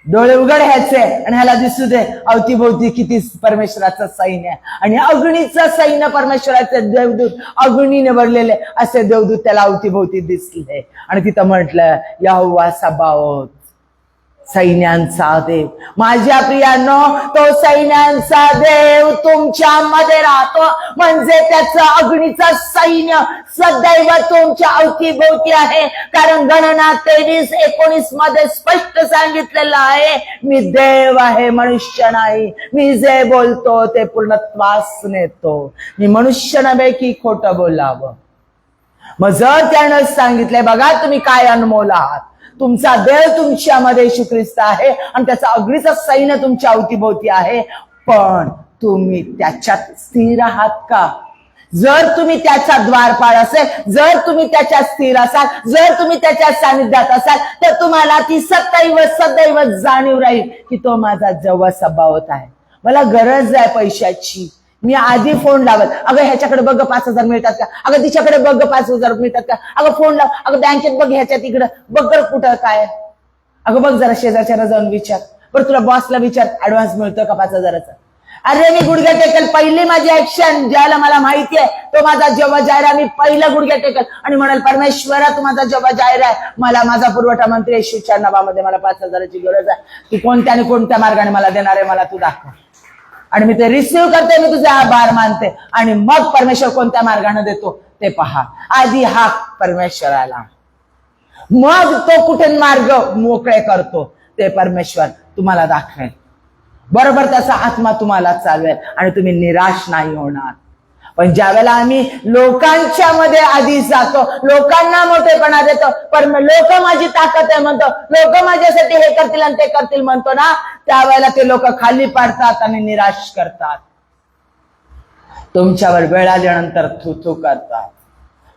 डोळे उघड ह्याचे आणि ह्याला दिसू दे अवतीभोवती किती परमेश्वराचं सैन्य आहे. आणि अग्नीचं सैन्य, परमेश्वराचे देवदूत, अग्नीने भरलेले असे देवदूत त्याला अवतीभोवती दिसले. आणि तिथं म्हटलं यहोवा सबाओत, सैन्यांचा देव. माझ्या प्रियांनो, तो सैन्यांचा देव तुमच्यामध्ये राहतो, म्हणजे त्याचं अग्नीचं सैन्य सदैव तुमच्या अवतीभोवती आहे. कारण गणना 23:19 मध्ये स्पष्ट सांगितलेलं आहे, मी देव आहे, मनुष्य नाही. मी जे बोलतो ते पूर्णत्वास नेतो. मी मनुष्य नव्हे की खोटं बोलावं. मग जर त्यानं सांगितलंय, बघा तुम्ही काय अनमोल आहात, तुमचा देव तुमच्यामध्ये येशू ख्रिस्त आहे आणि त्याचा अग्नीचं सैन्य तुमच्या अवतीभोवती आहे, पण तुम्ही त्याच्यात स्थिर आहात का? जर तुम्ही त्याचा द्वारपाळ असेल, जर तुम्ही त्याच्यात स्थिर असाल, जर तुम्ही त्याच्या सानिध्यात असाल, तर तुम्हाला ती सदैव जाणीव राहील की तो माझा जवळ सबावत आहे. मला गरज आहे पैशाची, मी आधी फोन लावत, अगं ह्याच्याकडे बघ 5,000 मिळतात का, अगं तिच्याकडे बघ 5,000 मिळतात का, अगं फोन लाव, अगं बँकेत बघ, ह्याच्या तिकडं बघ कुठं काय, अगं बघ जरा शेजारच्याला जाऊन विचार, बरं तुला बॉसला विचार ऍडव्हान्स मिळतो का 5,000चा. अरे मी गुडघ्या टेकल, पहिली माझी ऍक्शन ज्याला मला माहिती आहे तो माझा जेव्हा जायरा, मी पहिलं गुडघ्या टेकल आणि म्हणाल परमेश्वरा तू माझा जेव्हा जायरा आहे, मला माझा पुरवठा मंत्री येशूच्या नावामध्ये मला 5,000ची गरज आहे, तू कोणत्या आणि कोणत्या मार्गाने मला देणार आहे मला तू दाखव. आणि मी ते रिसिव्ह करते, मी तुझे आभार मानते, आणि मग परमेश्वर कोणत्या मार्गाने देतो ते पहा. आधी हाक परमेश्वराला, मग तो कुठे मार्ग मोकळे करतो ते परमेश्वर तुम्हाला दाखवेल. बरोबर त्याचा आत्मा तुम्हाला चालवेल आणि तुम्ही निराश नाही होणार. पण ज्यावेळेला आम्ही लोकांच्या मध्ये आधी जातो, लोकांना मोठेपणा देतो, पण लोक माझी ताकद आहे म्हणतो, लोक माझ्यासाठी हे करतील आणि ते करतील म्हणतो ना, त्यावेळेला ते लोक खाली पाडतात आणि निराश करतात. तुमच्यावर वेळ आल्यानंतर थू करतात,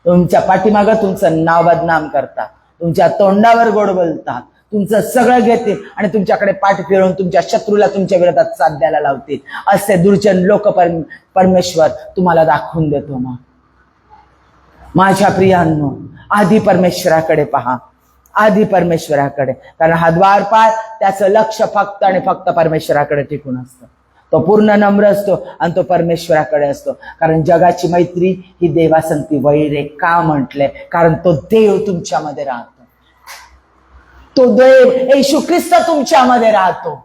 तुमच्या पाठीमागं तुमचं नाव बदनाम करतात, तुमच्या तोंडावर गोड बोलतात, तुमचं सगळं घेतील आणि तुमच्याकडे पाठ फिरवून तुमच्या शत्रूला तुमच्या विरोधात साथ द्यायला लावतील. असे दुर्जन लोक परमेश्वर तुम्हाला दाखवून देतो. मग माझ्या प्रियांनो, आधी परमेश्वराकडे पहा, आधी परमेश्वराकडे, कारण हा द्वारपाळ त्याचं लक्ष फक्त आणि फक्त परमेश्वराकडे टिकून असतं. तो पूर्ण नम्र असतो आणि तो परमेश्वराकडे असतो. कारण जगाची मैत्री ही देवासंगती वैर आहे. का म्हटलंय? कारण तो देव तुमच्यामध्ये राहतो, तो देव येशू ख्रिस्त तुमच्यामध्ये राहतो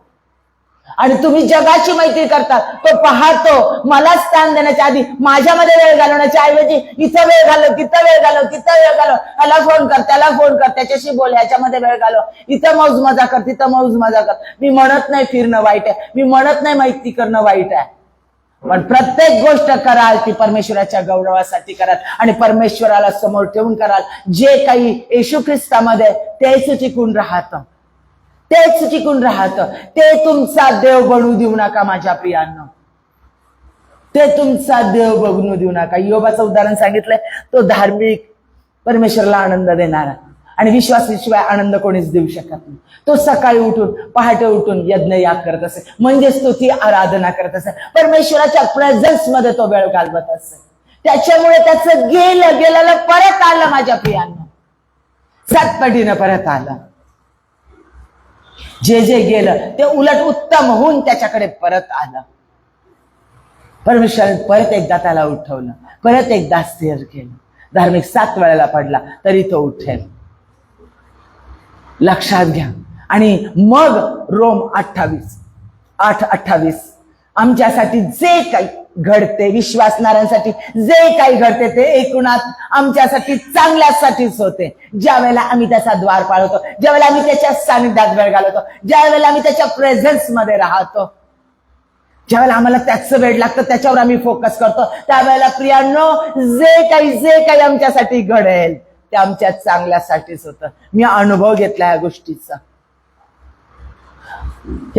आणि तुम्ही जगाची मैत्री करतात. तो पाहतो मला स्थान देण्याच्या आधी माझ्यामध्ये वेळ घालवण्याच्या ऐवजी इथं वेळ घालव, तिथं वेळ घालव, तिथं वेळ घालव, याला फोन कर, त्याला फोन कर, त्याच्याशी बोल, याच्यामध्ये वेळ घालव, इथं मौज मजा कर, तिथं मौज मजा कर. मी म्हणत नाही फिरणं वाईट आहे, मी म्हणत नाही मैत्री करणं वाईट आहे, पण प्रत्येक गोष्ट कराल ती परमेश्वराच्या गौरवासाठी कराल आणि परमेश्वराला समोर ठेवून कराल. जे काही येशू ख्रिस्तामध्ये तेच टिकून राहतं, तेच टिकून राहतं. ते तुमचा देव बनवू देऊ नका माझ्या प्रियांनो, ते तुमचा देव बनवू देऊ नका. योबाचं उदाहरण सांगितलंय, तो धार्मिक, परमेश्वराला आनंद देणारा आणि विश्वासाशिवाय आनंद कोणीच देऊ शकत नाही. तो सकाळी उठून पहाटे उठून यज्ञ याग करत असे, म्हणजेच तो ती आराधना करत असे, परमेश्वराच्या प्रेझेन्स मध्ये तो वेळ घालवत असे. त्याच्यामुळे त्याचं गेलेलं परत आलं माझ्या प्रियांनो, 7 पटीनं परत आलं. जे जे गेलं ते उलट उत्तम होऊन त्याच्याकडे परत आलं. परमेश्वराने परत एकदा त्याला उठवलं, परत एकदा स्थिर केलं. धार्मिक 7 वेळेला पडला तरी तो उठेल, लक्षात घ्या. आणि मग रोम 8:28 आमच्यासाठी जे काही घडते, विश्वासणाऱ्यांसाठी जे काही घडते ते एकूणात आमच्यासाठी चांगल्यासाठीच होते. ज्या वेळेला आम्ही त्याचा द्वार पाळतो, ज्या वेळेला आम्ही त्याच्या सानिध्यात वेळ घालवतो, ज्या वेळेला आम्ही त्याच्या प्रेझेन्स मध्ये राहतो, ज्या वेळेला आम्हाला त्याचं वेळ लागतं, त्याच्यावर आम्ही फोकस करतो, त्यावेळेला प्रियांनो जे काही आमच्यासाठी घडेल ते आमच्या चांगल्यासाठीच होतं. मी अनुभव घेतला या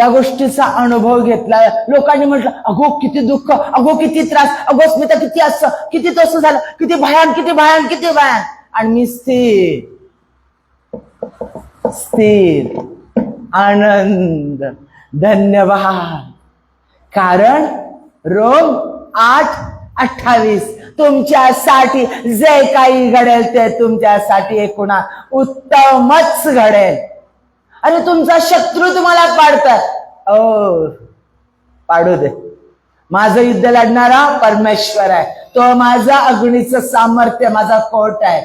गोष्टीचा अनुभव घेतला. लोकांनी म्हटलं अगो किती दुःख, अगो किती त्रास, अगो स्मिता किती असं, किती तसं झालं, किती भयान, किती भयान, किती भयान. आणि मी स्थिर आनंद. धन्यवाद. कारण रोम 8:28 तुमच्यासाठी जे काही घडेल ते तुमच्यासाठी एकूण उत्तमच घडेल. आणि तुमचा शत्रू तुम्हाला पाडतात, पाडू दे. माझं युद्ध लढणारा परमेश्वर आहे. तो माझा अग्नीचं सामर्थ्य, माझा कोट आहे.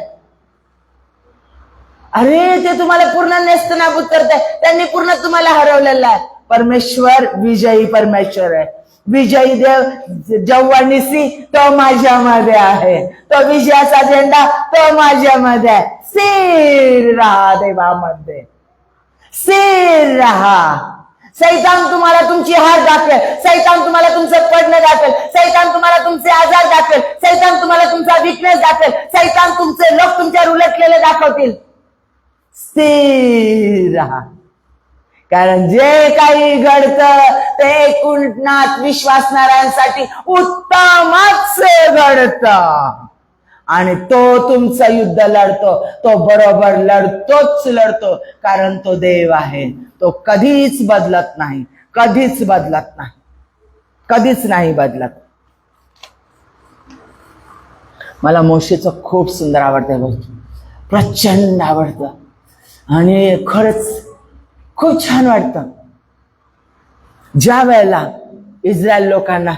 अरे ते तुम्हाला पूर्ण नेस्तनाबूत करताय. त्यांनी पूर्ण तुम्हाला हरवलेलं आहे. परमेश्वर विजयी परमेश्वर आहे. विजयी देव जेव्हा निसी तो माझ्यामध्ये आहे. तो विजयाचा झेंडा तो माझ्यामध्ये आहे. स्थिर राहा देवामध्ये, स्थिर राहा. सैतान तुम्हाला तुमची हार दाखवेल, सैतान तुम्हाला तुमचं पडणं दाखवेल, सैतान तुम्हाला तुमचे आजार दाखवेल, सैतान तुम्हाला तुमचा विकनेस दाखवेल, सैतान तुमचे लोक तुमच्यावर उलटलेले दाखवतील. स्थिर राहा. कारण जे काही घडतं ते एकूणात विश्वासणाऱ्यांसाठी उत्तमच घडतं. आणि तो तुमचं युद्ध लढतो, तो बरोबर लढतो. कारण तो देव आहे. तो कधीच बदलत नाही, कधीच बदलत नाही, कधीच नाही बदलत. मला मोशेचं खूप सुंदर आवडतं, प्रचंड आवडतं. आणि खरंच खूप छान वाटतं. ज्या वेळेला इस्रायल लोकांना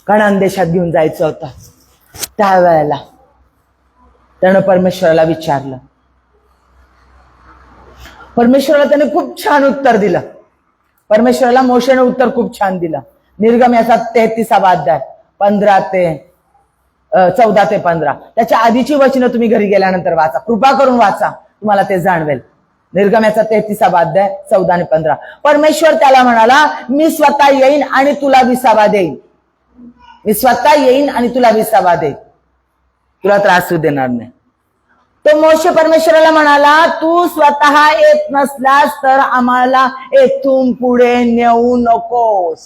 कनान देशात घेऊन जायचं होतं, त्यावेळेला त्यानं परमेश्वराला विचारलं. परमेश्वराला त्याने खूप छान उत्तर दिलं. परमेश्वराला मोशेने उत्तर खूप छान दिलं. निर्गमनाचा 33वा अध्याय 14 ते 15. त्याच्या आधीची वचनं तुम्ही घरी गेल्यानंतर वाचा, कृपा करून वाचा, तुम्हाला ते जाणवेल. निर्गमनाचा 33वा अध्याय 14 आणि 15. परमेश्वर त्याला म्हणाला, मी स्वतः येईन आणि तुला विसावा देईन. मी स्वतः येईन आणि तुला विसावा देईन, तुला त्रास देणार नाही. तो मोशे परमेश्वराला म्हणाला, तू स्वतः येत नसलास तर आम्हाला येथून पुढे नेऊ नकोस.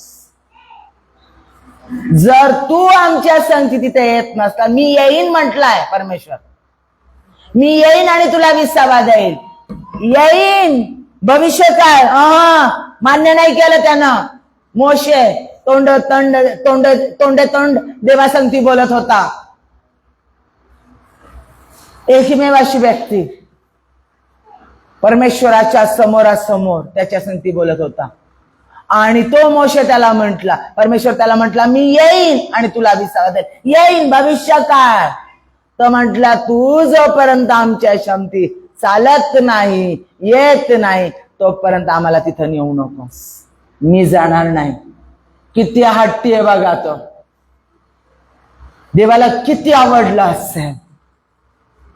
जर तू आमच्या संगती तिथे येत नसला, मी येईन म्हटलाय परमेश्वर, मी येईन आणि तुला विसावा देईन. येईन भविष्यकाळ मान्य नाही केलं त्यानं. मोशे तोंड देवासंगती बोलत होता. एकमेव अशी व्यक्ती परमेश्वराच्या समोरासमोर त्याच्या संगती बोलत होता. आणि तो मोशे त्याला म्हटला, परमेश्वर त्याला म्हटला, मी येईन आणि तुला विसावा देईन. येईन भविष्यकाळ. तो म्हटला, तू जोपर्यंत आमच्या क्षमती चालत नाही, येत नाही, तोपर्यंत आम्हाला तिथं नेऊ नकोस, मी जाणार नाही. किती हट्टी आहे बघा तो. देवाला किती आवडलं असेल.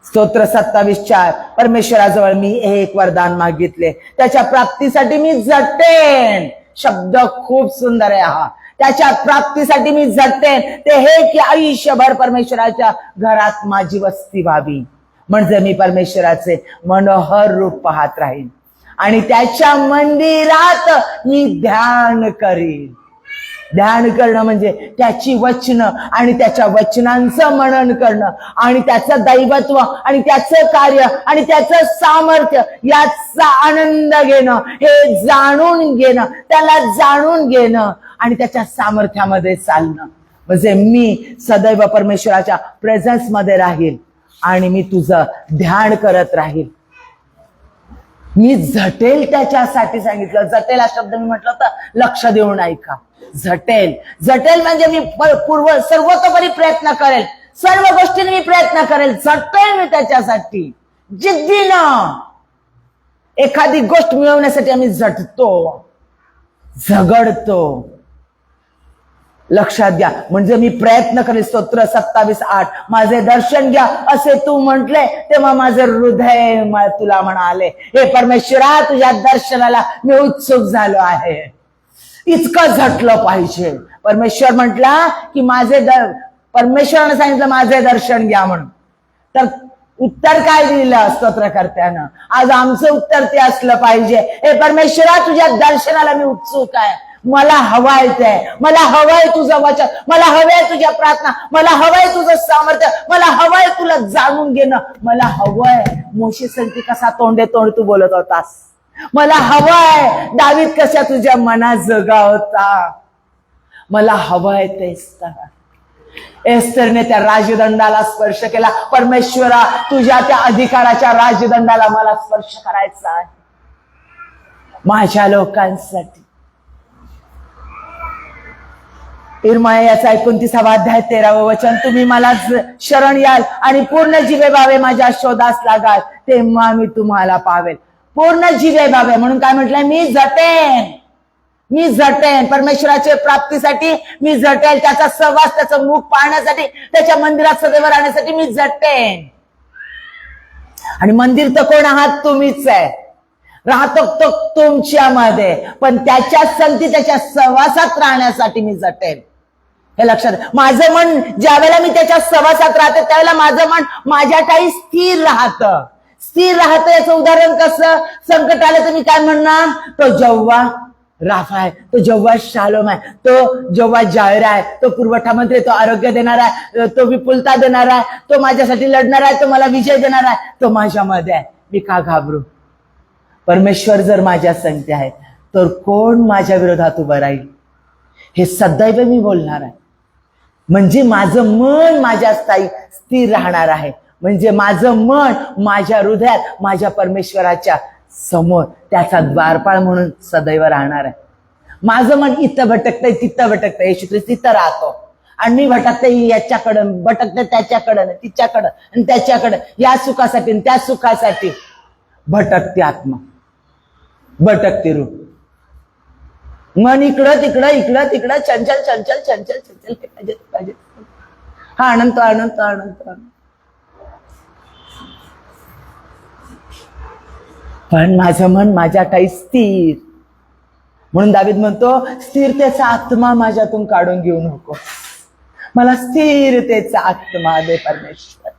स्तोत्र 27:4. परमेश्वराजवळ मी एक वरदान मागितले, त्याच्या प्राप्तीसाठी मी झटेन. शब्द खूप सुंदर आहे हा. त्याच्या प्राप्तीसाठी मी झटेन. ते हे की आयुष्यभर परमेश्वराच्या घरात माझी वस्ती व्हावी, म्हणजे मी परमेश्वराचे मनोहर रूप पाहत राहीन आणि त्याच्या मंदिरात मी ध्यान करीन. ध्यान करणं म्हणजे त्याची वचनं आणि त्याच्या वचनांचं मनन करणं आणि त्याचं दैवत्व आणि त्याचं कार्य आणि त्याचं सामर्थ्य याचा आनंद घेणं, हे जाणून घेणं, त्याला जाणून घेणं आणि त्याच्या सामर्थ्यामध्ये चालणं. म्हणजे मी सदैव परमेश्वराच्या प्रेझेन्स मध्ये राहील आणि मी तुझं ध्यान करत राहील. मी झटेल त्याच्यासाठी सांगितलं. झटेल हा शब्द मी म्हटलं होतं, लक्ष देऊन ऐका. झटेल, झटेल म्हणजे मी सर्वतोपरी प्रयत्न करेल, सर्व गोष्टींनी मी प्रयत्न करेल. झटेल मी त्याच्यासाठी जिद्दीनं. एखादी गोष्ट मिळवण्यासाठी आम्ही झटतो, झगडतो. लक्षात घ्या, म्हणजे मी प्रयत्न करेल. स्तोत्र 27:8. माझे दर्शन घ्या असे तू म्हटले, तेव्हा माझे हृदय तुला म्हणाले, हे परमेश्वरा, तुझ्या दर्शनाला मी उत्सुक झालो आहे. इतकं झटलं पाहिजे. परमेश्वर म्हटला की परमेश्वरानं सांगितलं माझे दर्शन घ्या म्हणून. तर उत्तर काय दिलं स्तोत्रकर्त्यानं? आज आमचं उत्तर ते असलं पाहिजे, हे परमेश्वरा, तुझ्या दर्शनाला मी उत्सुक आहे. मला हवाय ते, मला हवंय तुझं वचन, मला हवंय तुझ्या प्रार्थना, मला हवंय तुझं सामर्थ्य, मला हवंय तुला जाणून घेणं, मला हवंय. मोशे संगती कसा तोंडे तोंड तू बोलत होतास. मला हवाय दावीद कशा तुझ्या मनात जगा होता, मला हवंय ते स्थान। एस्तरने त्या राजदंडाला स्पर्श केला। परमेश्वरा तुझ्या त्या अधिकाराच्या राजदंडाला मला स्पर्श करायचा आहे माझ्या लोकांसाठी। इर्मया याचा 29 अध्याय 13वे वचन, तुम्ही मला शरण याल आणि पूर्ण जीवे भावे माझ्या शोधास लागाल, तेव्हा मी तुम्हाला पावेल। पूर्ण जीवे भावे म्हणून काय म्हटलंय, मी झटेन, मी झटेन परमेश्वराच्या प्राप्तीसाठी, मी झटेल त्याचा सहवास, त्याचं मुख पाहण्यासाठी, त्याच्या मंदिरात सदैव राहण्यासाठी मी झटेन। आणि मंदिर तर कोण आहात, तुम्हीच आहे, राहतो तो तुमच्यामध्ये, पण त्याच्या संगती त्याच्या सहवासात राहण्यासाठी मी झटेन। हे लक्षात, माझं मन ज्या वेळेला मी त्याच्या सहवासात राहते त्यावेळेला माझं मन माझ्या काही स्थिर राहतं, स्थिर राहतं। याचं उदाहरण कसं, संकट आलं तर मी काय म्हणणार, तो जेव्हा राफा आहे, तो जेव्हा शालोम आहे, तो जेव्हा जायर आहे, तो पुरवठा मंत्री, तो आरोग्य देणार आहे, तो विपुलता देणार आहे, तो माझ्यासाठी लढणार आहे, तो मला विजय देणार आहे, तो माझ्यामध्ये आहे, मी का घाबरू। परमेश्वर जर माझ्या संगती आहे तर कोण माझ्या विरोधात उभं राहील, हे सदैव मी बोलणार आहे। म्हणजे माझं मन माझ्या स्थायी स्थिर राहणार आहे, म्हणजे माझं मन माझ्या हृदयात माझ्या परमेश्वराच्या समोर त्याचा द्वारपाळ म्हणून सदैव राहणार आहे। माझं मन इथं भटकतंय तिथं भटकतंय, येशू ख्रिस्त तिथं राहतो आणि मी भटकते याच्याकडं, भटकते त्याच्याकडं, तिच्याकडं आणि त्याच्याकडं, या सुखासाठी आणि त्या सुखासाठी भटकते आत्मा, भटकते रूप, मन इकडं तिकडं इकडं तिकडं, चंचल चंचल चंचल चंचल पाहिजे। हा आनंद आनंद आनंद, पण माझं मन माझ्या काही स्थिर, म्हणून दावीद म्हणतो स्थिरतेचा आत्मा माझ्यातून काढून घेऊ नको, मला स्थिरतेचा आत्मा दे परमेश्वर,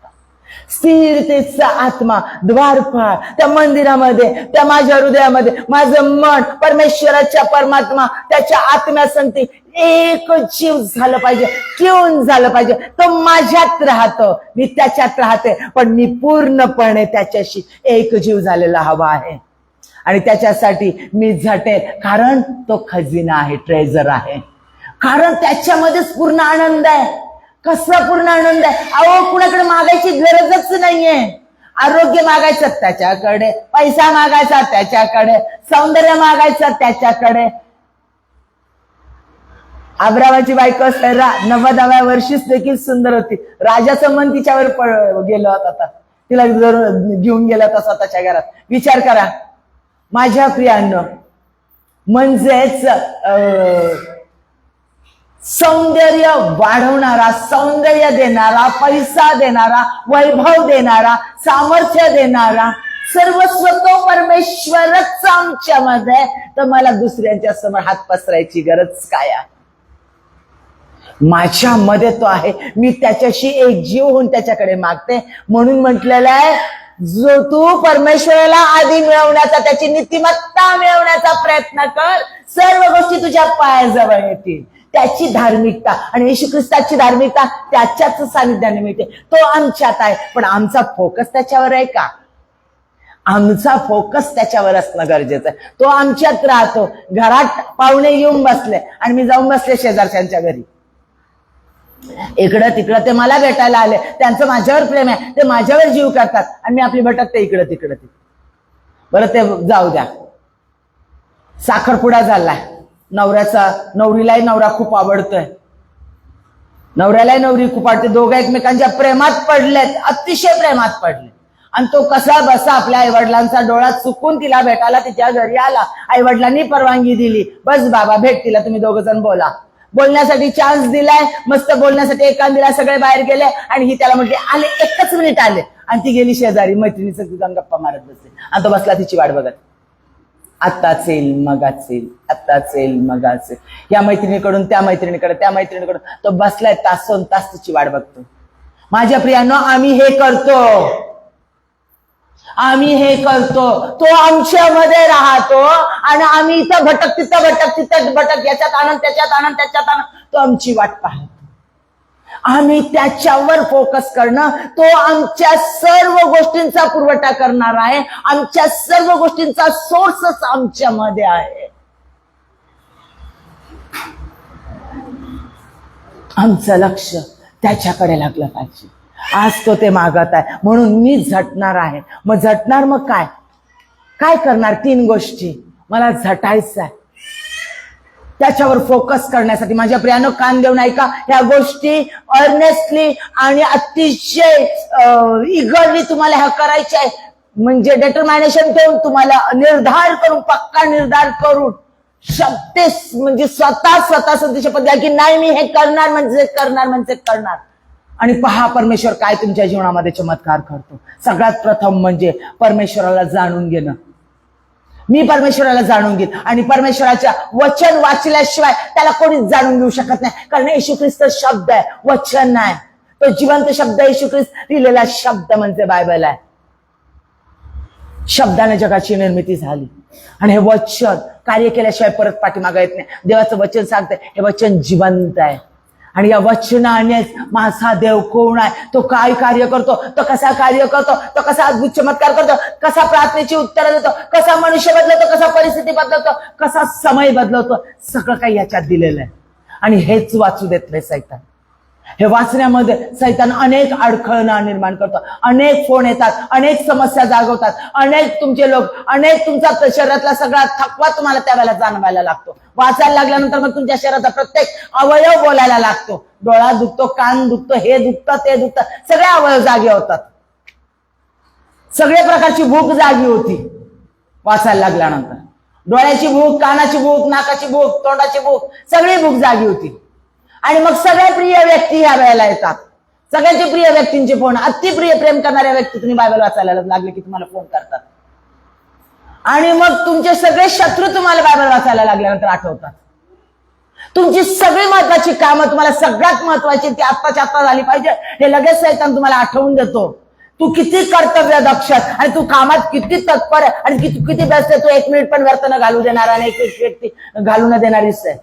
स्थिरतेचा आत्मा, द्वारपाळ त्या मंदिरामध्ये, त्या माझ्या हृदयामध्ये माझं मन परमेश्वराच्या परमात्मा त्याच्या आत्म्यासंगती एक जीव झालं पाहिजे, ट्यून झालं पाहिजे। तो माझ्यात राहतो, मी त्याच्यात राहते, पण मी पूर्णपणे त्याच्याशी एक जीव झालेला हवा आहे आणि त्याच्यासाठी मी झटेल, कारण तो खजिना आहे, ट्रेजर आहे, कारण त्याच्यामध्येच पूर्ण आनंद आहे। कसला पूर्ण आनंद आहे, अहो कुणाकडे मागायची गरजच नाहीये। आरोग्य मागायचं त्याच्याकडे, पैसा मागायचा त्याच्याकडे, सौंदर्य मागायचं त्याच्याकडे। अब्रामाची बायको सैरा 90व्या वर्षीच देखील सुंदर होती, राजाचं मन तिच्यावर गेलं होतं, तिला घेऊन गेला होता स्वतःच्या घरात। विचार करा माझ्या प्रियांनो, म्हणजेच सौंदर्य वाढवणारा, सौंदर्य देणारा, पैसा देणारा, वैभव देणारा, सामर्थ्य देणारा, सर्वस्व तो परमेश्वरच आमच्यामध्ये, तर मला दुसऱ्यांच्या समोर हात पसरायची गरज काय आहे। माझ्यामध्ये तो आहे, मी त्याच्याशी एक जीव होऊन त्याच्याकडे मागते। म्हणून म्हटलेलं आहे, जो तू परमेश्वराला आधी मिळवण्याचा, त्याची नीतिमत्ता मिळवण्याचा प्रयत्न कर, सर्व गोष्टी तुझ्या पायाजवळ येतील। त्याची धार्मिकता आणि येशू ख्रिस्ताची धार्मिकता त्याच्याच सानिध्याने मिळते, तो आमच्यात आहे, पण आमचा फोकस त्याच्यावर आहे का, आमचा फोकस त्याच्यावर असणं गरजेचं आहे। तो आमच्यात राहतो, घरात पाहुणे येऊन बसले आणि मी जाऊन बसले शेजारच्यांच्या घरी, इकडं तिकडं ते मला भेटायला आले, त्यांचं माझ्यावर प्रेम आहे, ते माझ्यावर जीव करतात आणि मी आपली भटकते इकडं तिकडं बरं ते जाऊ द्या। साखरपुडा झालाय नवऱ्याचा, नवरीलाही नवरा खूप आवडतोय, नवऱ्यालाही नवरी खूप आवडते, दोघं एकमेकांच्या प्रेमात पडलेत, अतिशय प्रेमात पडले, आणि तो कसा बसा आपल्या आईवडिलांचा डोळा चुकून तिला भेटायला तिच्या घरी आला, आईवडिलांनी परवानगी दिली, बस बाबा भेट तिला, तुम्ही दोघ जण बोला, बोलण्यासाठी चान्स दिलाय, मस्त बोलण्यासाठी एकान दिला, सगळे बाहेर गेले आणि ही त्याला म्हटली आले, 1 मिनिट आले, आणि ती गेली शेजारी मैत्रिणीचं तिथं गप्पा मारत बसले आणि तो बसला तिची वाट बघत, आत्ताच येईल मगाच येईल, आत्ताच येईल मगाच येईल, या मैत्रिणीकडून त्या मैत्रिणीकडे, त्या मैत्रिणीकडून तो बसलाय, तासोन तास तिची वाट बघतो। माझ्या प्रियांनो, आम्ही हे करतो, आम्ही हे करतो, तो आमच्यामध्ये राहतो आणि आम्ही इथं भटक तिथं भटक तिथं भटक, याच्यात आनंद त्याच्यात आनंद त्याच्यात आनंद, तो आमची वाट पाहतो, आम्ही त्याच्यावर फोकस करणं, तो आमच्या सर्व गोष्टींचा पुरवठा करणार आहे, आमच्या सर्व गोष्टींचा सोर्सच आमच्यामध्ये आहे. आमचं लक्ष त्याच्याकडे लागलं पाहिजे. आज तो ते मागत आहे म्हणून मी झटणार आहे. मग झटणार, मग काय काय करणार? 3 गोष्टी मला झटायचं आहे. त्याच्यावर फोकस करण्यासाठी माझ्या प्रियानो कान देऊन ऐका. ह्या गोष्टी अर्नेस्टली आणि अतिशय इगरली तुम्हाला ह्या करायच्या आहे. म्हणजे डिटर्मिनेशन ठेवून, तुम्हाला निर्धार करून, पक्का निर्धार करून, म्हणजे स्वतः शपथ घ्या की नाही मी हे करणार म्हणजे करणार. आणि पहा परमेश्वर काय तुमच्या जीवनामध्ये चमत्कार करतो. सगळ्यात प्रथम म्हणजे परमेश्वराला जाणून घेणं. मी परमेश्वराला जाणून घेईन आणि परमेश्वराच्या वचन वाचल्याशिवाय त्याला कोणीच जाणून घेऊ शकत नाही. कारण येशू ख्रिस्त शब्द आहे, वचन नाही. तो जिवंत शब्द येशू ख्रिस्त लिहिलेला शब्द म्हणजे बायबल आहे. शब्दाने जगाची निर्मिती झाली आणि हे वचन कार्य केल्याशिवाय परत पाठीमागे येत नाही. देवाचं वचन सांगतंय हे वचन जिवंत आहे आणि या वचनानेच माझा देव कोण आहे, तो काय कार्य करतो, तो कसा कार्य करतो, तो कसा अद्भुत चमत्कार करतो, कसा प्रार्थनेची उत्तरं देतो, कसा मनुष्य बदलतो, कसा परिस्थिती बदलतो, कसा समय बदलवतो, सगळं काही याच्यात दिलेलं आहे. आणि हेच वाचू देत नाही सैतान. हे वाचण्यामध्ये सैतान अनेक अडखळणा निर्माण करतो. अनेक फोन येतात, अनेक समस्या जागवतात, अनेक तुमचे लोक, अनेक तुमचा शरीरातला सगळा थकवा तुम्हाला त्यावेळेला जाणवायला लागतो. वाचायला लागल्यानंतर मग तुमच्या शरीराचा प्रत्येक अवयव बोलायला लागतो. डोळा दुखतो, कान दुखतो, हे दुखतं, ते दुखतं, सगळे अवयव जागे होतात. सगळे प्रकारची भूक जागी होती वाचायला लागल्यानंतर. डोळ्याची भूक, कानाची भूक, नाकाची भूक, तोंडाची भूक, सगळी भूक जागी होती. आणि मग सगळे प्रिय व्यक्ती ह्या वेळेला येतात. सगळ्यांचे प्रिय व्यक्तींचे फोन, अतिप्रिय प्रेम करणाऱ्या व्यक्ती तुम्ही बायबल वाचायला लागले की तुम्हाला फोन करतात. आणि मग तुमचे सगळे शत्रू तुम्हाला बायबल वाचायला लागल्यानंतर आठवतात. तुमची सगळी महत्वाची कामं, तुम्हाला सगळ्यात महत्वाची ती आत्ताच्या आत्ता झाली पाहिजे, हे लगेच सैतान तुम्हाला आठवून देतो. तू किती कर्तव्य दक्ष आणि तू कामात किती तत्पर आहे आणि तू किती व्यस्त आहे. तू 1 मिनिट पण व्यर्थ न घालू देणार आणि एक व्यक्ती घालू न देणारीच आहे.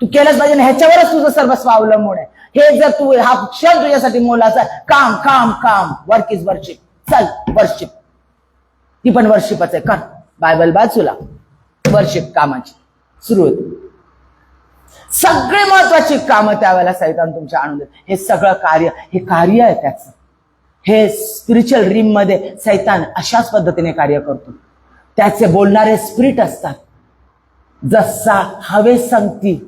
तू केलंच पाहिजे, ह्याच्यावरच तुझं सर्वस्व अवलंबून आहे. हे जर तू हा क्षण तुझ्यासाठी मोलाचा, काम काम काम, वर्क इज वर्शिप. चल वर्शिप, ती पण वर्शिपच आहे. कर बायबल बाजूला, वर्शिप कामाची सुरू होती. सगळे महत्वाची कामं त्यावेळेला सैतान तुमच्या आणून देत. हे सगळं कार्य, हे कार्य आहे त्याचं. हे स्पिरिच्युअल रीम मध्ये सैतान अशाच पद्धतीने कार्य करतो. त्याचे बोलणारे स्पिरिट असतात. जसा हवे संगती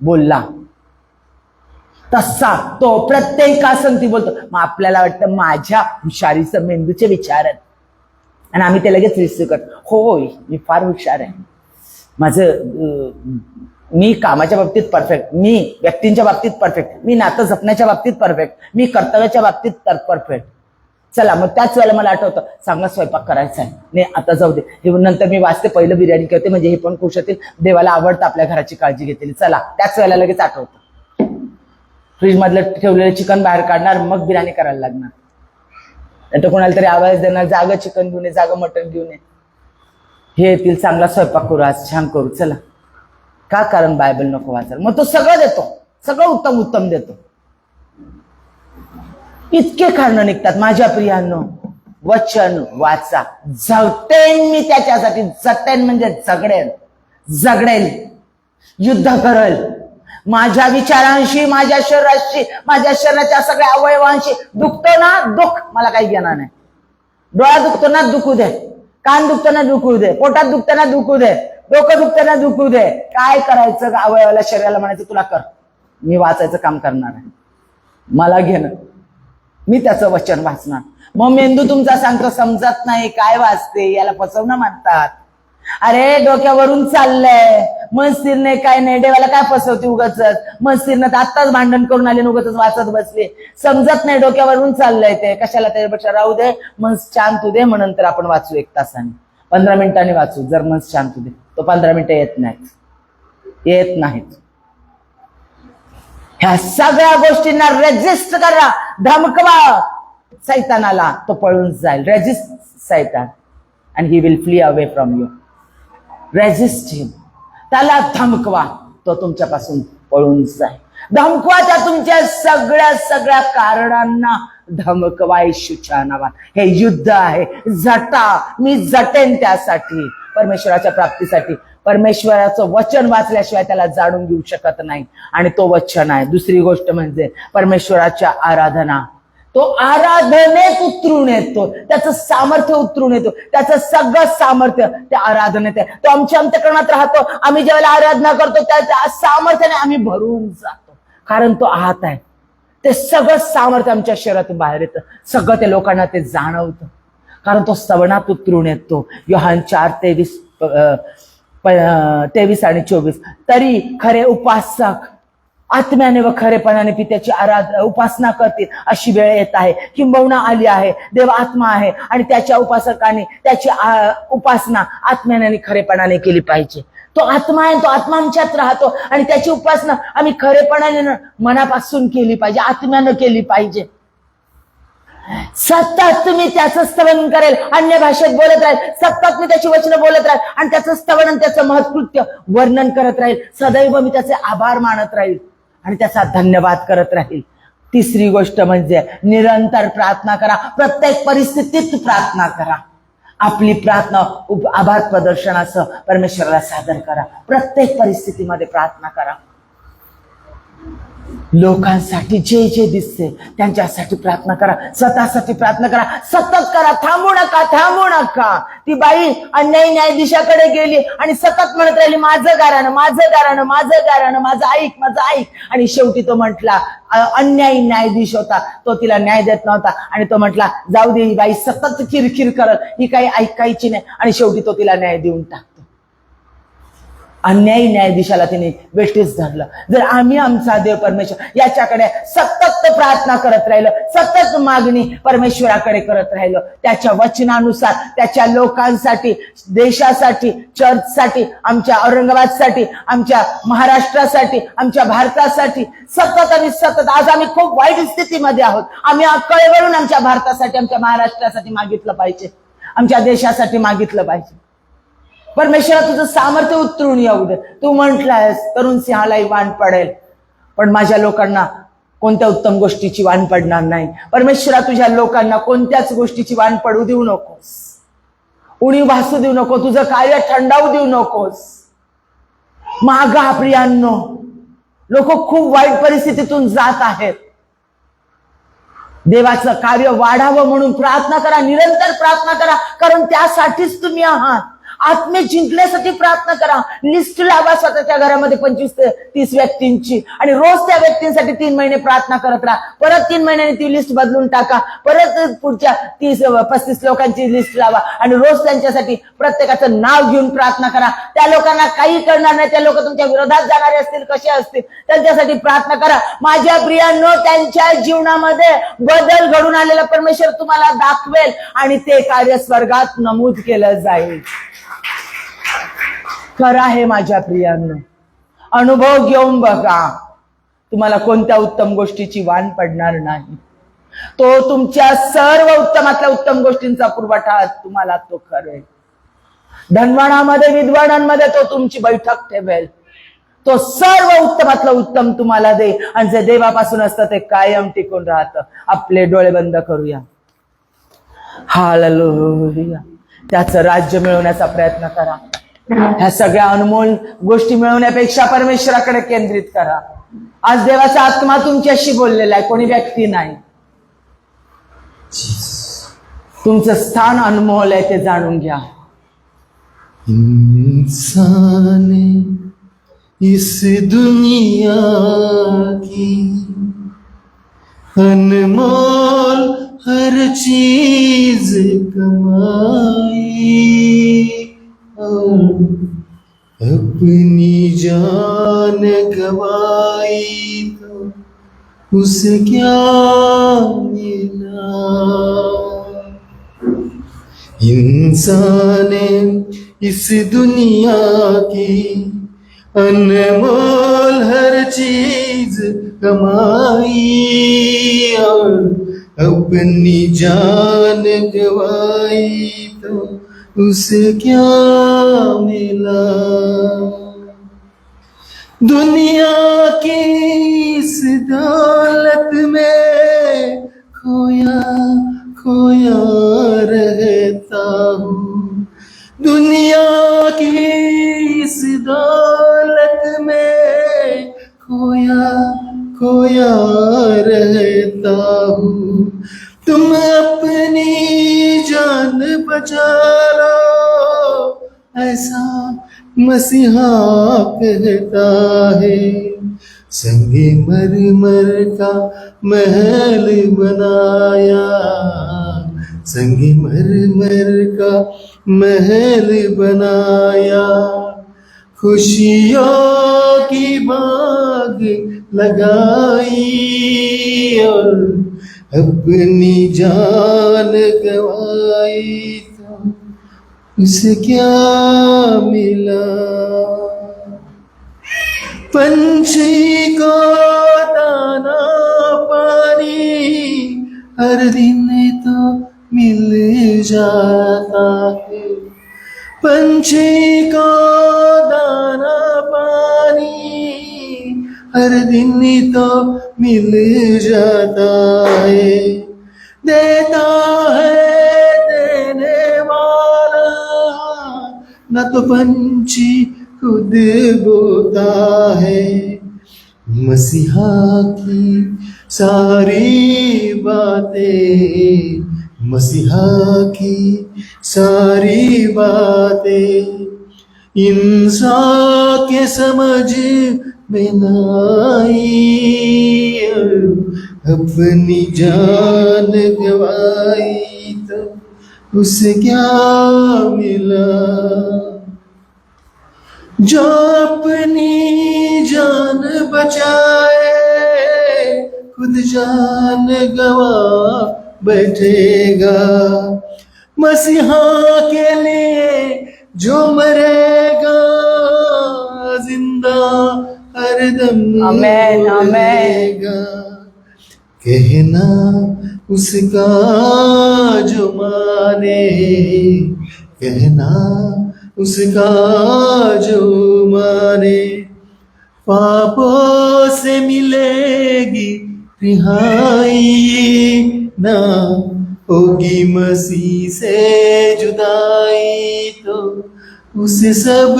बोलला तसा तो प्रत्येकासंगती बोलतो. मग आपल्याला वाटतं माझ्या हुशारीचं मेंदूचे विचार आहेत आणि आम्ही ते लगेच रिसीव्ह करतो. होय, मी फार हुशार आहे, मी कामाच्या बाबतीत परफेक्ट, मी व्यक्तींच्या बाबतीत परफेक्ट, मी नातं जपण्याच्या बाबतीत परफेक्ट, मी कर्तव्याच्या बाबतीत परफेक्ट. चला मग त्याच वेळेला मला आठवतं चांगला स्वयंपाक करायचा आहे. नाही आता जाऊ दे, हे नंतर मी वाचते, पहिलं बिर्याणी करते म्हणजे हे पण खुश होतील, देवाला आवडतं, आपल्या घराची काळजी घेतली. चला त्याच वेळेला लगेच आठवतं. फ्रीज मधलं ठेवलेलं चिकन बाहेर काढणार, मग बिर्याणी करायला लागणार. नंतर कोणाला तरी आवाज देणार, जागं चिकन घेऊन ये, जागं मटण घेऊन ये, हे येतील, चांगला स्वयंपाक करू, आज छान करू. चला का? कारण बायबल नको वाचायला. मग तो सगळं देतो, सगळं उत्तम उत्तम देतो. इतके कारण निघतात. माझ्या प्रियांनो, वचन वाचा. झटेन मी त्याच्यासाठी, झटेन म्हणजे झगडेल, युद्ध करेल माझ्या विचारांशी, माझ्या शरीराशी, माझ्या शरीराच्या सगळ्या अवयवांशी. दुखतो ना, दुःख मला काही घेणार नाही. डोळा दुखतो ना, दुखू दे. कान दुखतो ना, दुखू दे. पोटात दुखतो ना, दुखू दे. डोकं दुखतं ना, दुखू दे. काय करायचं अवयवाला, शरीराला म्हणायचं तुला कर, मी वाचायचं काम करणार आहे, मला घेणं, मी त्याचं वचन वाचणार. मग मेंदू तुमचा सांगतो समजत नाही, काय वाचते, याला फसवणं म्हणतात. अरे डोक्यावरून चाललंय, मन स्थिर नाही, काय नाही, देवाला काय फसवते उगाच. मन स्थिरनं तर आत्ताच भांडण करून आले, उगाच वाचत बसले, समजत नाही, डोक्यावरून चाललंय ते. कशाला त्याच्यापेक्षा राहू दे, मन शांत होऊ दे, म्हणून तर आपण वाचू 1 तासाने, 15 मिनिटांनी वाचू. जर मन शांत होऊ दे, तो 15 मिनिटं येत नाहीत. ह्या सगळ्या गोष्टींना रेजिस्ट करा, धमकवा सैतानाला, तो पळून जाईल. रेजिस्ट सैतान and he will flee away from you. Resist him, त्याला धमकवा, तो तुमच्यापासून पळून जाईल. धमकवा त्या तुमच्या सगळ्या कारणांना, धमकवा येशूच्या नावात. हे युद्ध आहे, झटा. मी झटेन त्यासाठी, परमेश्वराच्या प्राप्तीसाठी. परमेश्वराचं वचन वाचल्याशिवाय त्याला जाणून घेऊ शकत नाही, आणि तो वचन आहे. दुसरी गोष्ट म्हणजे परमेश्वराच्या आराधना. तो आराधनेत उतरून येतो, त्याचं सामर्थ्य उतरून येतो, त्याचं सगळं सामर्थ्य त्या आराधनेत आहे. तो आमच्या अंतःकरणात राहतो. आम्ही ज्यावेळेला आराधना करतो त्या सामर्थ्याने आम्ही भरून जातो, कारण तो आत आहे. ते सगळं सामर्थ्य आमच्या शरीरातून बाहेर येतं. सगळं ते लोकांना ते जाणवतं, कारण तो स्तवनात उतरून येतो. योहान 4:23 आणि 24. तरी खरे उपासक आत्म्याने व खरेपणाने पित्याची उपासना करतील अशी वेळ येत आहे, किंबहुना आली आहे. देव आत्मा आहे, आणि त्याच्या उपासकाने त्याची उपासना आत्म्याने आणि खरेपणाने केली पाहिजे. तो आत्मा आहे, तो आत्मा आमच्यात राहतो, आणि त्याची उपासना आम्ही खरेपणाने मनापासून केली पाहिजे, आत्म्यानं केली पाहिजे. सतत मी त्याचं स्तवन करेल, अन्य भाषेत बोलत राहील, सतत मी त्याची वचनं बोलत राहील, आणि त्याचं स्तवन आणि त्याचं महत्कृत्य वर्णन करत राहील. सदैव मी त्याचे आभार मानत राहील आणि त्याचा धन्यवाद करत राहील. तिसरी गोष्ट म्हणजे निरंतर प्रार्थना करा. प्रत्येक परिस्थितीत प्रार्थना करा. आपली प्रार्थना आभार प्रदर्शनासह परमेश्वराला सादर करा. प्रत्येक परिस्थितीमध्ये प्रार्थना करा. लोकांसाठी जे जे दिसते त्यांच्यासाठी प्रार्थना करा, स्वतःसाठी प्रार्थना करा. सतत करा, थांबू नका. ती बाई न्यायाधीशाकडे गेली आणि सतत म्हणत राहिली, माझं गारानं, माझं ऐक. आणि शेवटी तो म्हटला, अन्यायी न्यायाधीश होता, तो तिला न्याय देत नव्हता, आणि तो म्हटला, जाऊ दे, ही बाई सतत किरकिर करत, ही काही ऐकायची नाही. आणि शेवटी तो तिला न्याय देऊन टाकतो. अन्यायी न्यायाधीशाला तिने वेठीस धरलं. जर आम्ही आमचा देव परमेश्वर याच्याकडे सतत प्रार्थना करत राहिलं, सतत मागणी परमेश्वराकडे करत राहिलं, त्याच्या वचनानुसार, त्याच्या लोकांसाठी, देशासाठी, चर्चसाठी, आमच्या औरंगाबादसाठी, आमच्या महाराष्ट्रासाठी, आमच्या भारतासाठी सतत आज आम्ही खूप वाईट स्थितीमध्ये आहोत. आम्ही कळवळून आमच्या भारतासाठी, आमच्या महाराष्ट्रासाठी मागितलं पाहिजे, आमच्या देशासाठी मागितलं पाहिजे. परमेश्वरा तुझं सामर्थ्य उतरून येऊ दे. तू म्हटलायस तरुण सिंहालाही वाण पडेल, पण माझ्या लोकांना कोणत्या उत्तम गोष्टीची वाण पडणार नाही. परमेश्वरा तुझ्या लोकांना कोणत्याच गोष्टीची वाण पडू देऊ नकोस, उणीव भासू देऊ नको, तुझं कार्य थंडावू देऊ नकोस. मागा प्रियांनो, लोक खूप वाईट परिस्थितीतून जात आहेत. देवाचं कार्य वाढावं म्हणून प्रार्थना करा, निरंतर प्रार्थना करा, कारण त्यासाठीच तुम्ही आहात. आत्मे जिंकण्यासाठी प्रार्थना करा. लिस्ट लावा स्वतःच्या घरामध्ये 25 ते 30 व्यक्तींची, आणि रोज त्या व्यक्तींसाठी 3 महिने प्रार्थना करत राहा. परत 3 महिन्यांनी ती लिस्ट बदलून टाका. परत पुढच्या 30-35 लोकांची लिस्ट लावा, आणि रोज त्यांच्यासाठी प्रत्येकाचं नाव घेऊन प्रार्थना करा. त्या लोकांना काही करणार नाही, त्या लोक तुमच्या विरोधात जाणारे असतील, कसे असतील, त्यांच्यासाठी प्रार्थना करा. माझ्या प्रियांनो, त्यांच्या जीवनामध्ये बदल घडून आलेला परमेश्वर तुम्हाला दाखवेल, आणि ते कार्य स्वर्गात नमूद केलं जाईल. खरं आहे माझ्या प्रियांनो, अनुभव घेऊन बघा, तुम्हाला कोणत्या उत्तम गोष्टीची वाण पडणार नाही. तो तुमच्या सर्व उत्तमातल्या उत्तम गोष्टींचा पुरवठा तुम्हाला तो करेल. धनवानामध्ये, विद्वानांमध्ये तो तुमची बैठक ठेवेल. तो सर्व उत्तमातलं उत्तम तुम्हाला दे, आणि जे देवापासून असतं ते कायम टिकून राहतं. आपले डोळे बंद करूया. हालेलुया. त्याचं राज्य मिळवण्याचा प्रयत्न करा. ह्या सगळ्या अनमोल गोष्टी मिळवण्यापेक्षा परमेश्वराकडे केंद्रित करा. आज देवाचा आत्मा तुमच्याशी बोललेला आहे, कोणी व्यक्ती नाही. तुमचं स्थान अनमोल आहे, ते जाणून घ्या. इंसान इस दुनिया की अनमोल हर चीज कमाई, अपनी जान गवाई तो उसे क्या मिला. इंसान इस दुनिया की अनमोल हर चीज कमाई, और अपनी जान गवाई तो उसे क्या मिला. दुनिया की दौलत में खोया खोया रहता हूँ। दुनिया की इस दौलत में खोया खोया रहता हूँ। तुम अपनी जान बचा लो, ऐसा मसीहा कहता है। संगे मरमर का महल बनाया, संगे मरमर का महल बनाया, खुशियों की बाग लगाई और अपनी जान गवाई तो उसे क्या मिला। पंछी को दाना पानी हर दिन तो मिल जाता है। पंछी को दाना पानी हर दिन तो मिल जाता है। देता है देने वाला, न तो पंछी खुद बोता है। मसीहा की सारी बातें, मसीहा की सारी बातें इंसान के समझ में न आई, अपनी जान गवाई तो उसे क्या मिला। जो अपनी जान बचाए खुद जान गवा बैठेगा। मसीहा के लिए जो मरेगा जिंदा हरदम आमीन, आमीन। रहेगा। कहना उसका जो माने, कहना उसका जो माने, पापों से मिलेगी रिहाई, ना होगी मसीह से जुदाई तो उसे सब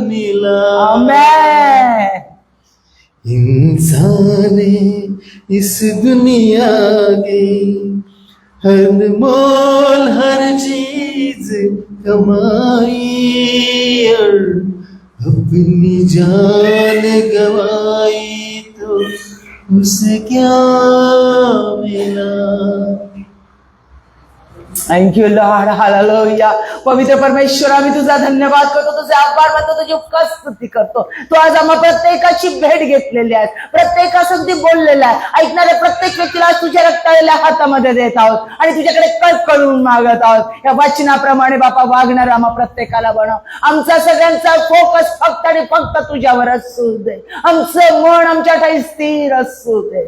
मिला। आमीन। इंसान ने इस दुनिया की हर मोल हर चीज कमाई और अपनी जान गवाई तो उसे क्या मिला। Thank you Lord, hallelujah. पवित्र परमेश्वर, आम्ही तुझा धन्यवाद करतो, तुझे आभार मानतो, तुझी उपकार स्तुती करतो. तू आज आम्हा प्रत्येकाची भेट घेतलेली आहे, प्रत्येकासोबती बोललेला आहे. ऐकणाऱ्या प्रत्येक व्यक्तीला आज तुझ्या रक्ताळलेल्या हातामध्ये देत आहोत आणि तुझ्याकडे कळकळून मागत आहोत. या वचनाप्रमाणे बापा वागणार आम्हा प्रत्येकाला बनव. आमचा सगळ्यांचा फोकस फक्त आणि फक्त तुझ्यावर असू दे. आमचं मन आमच्या ठाई स्थिर असू दे.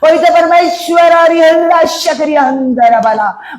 पवित्र परमेश्वर,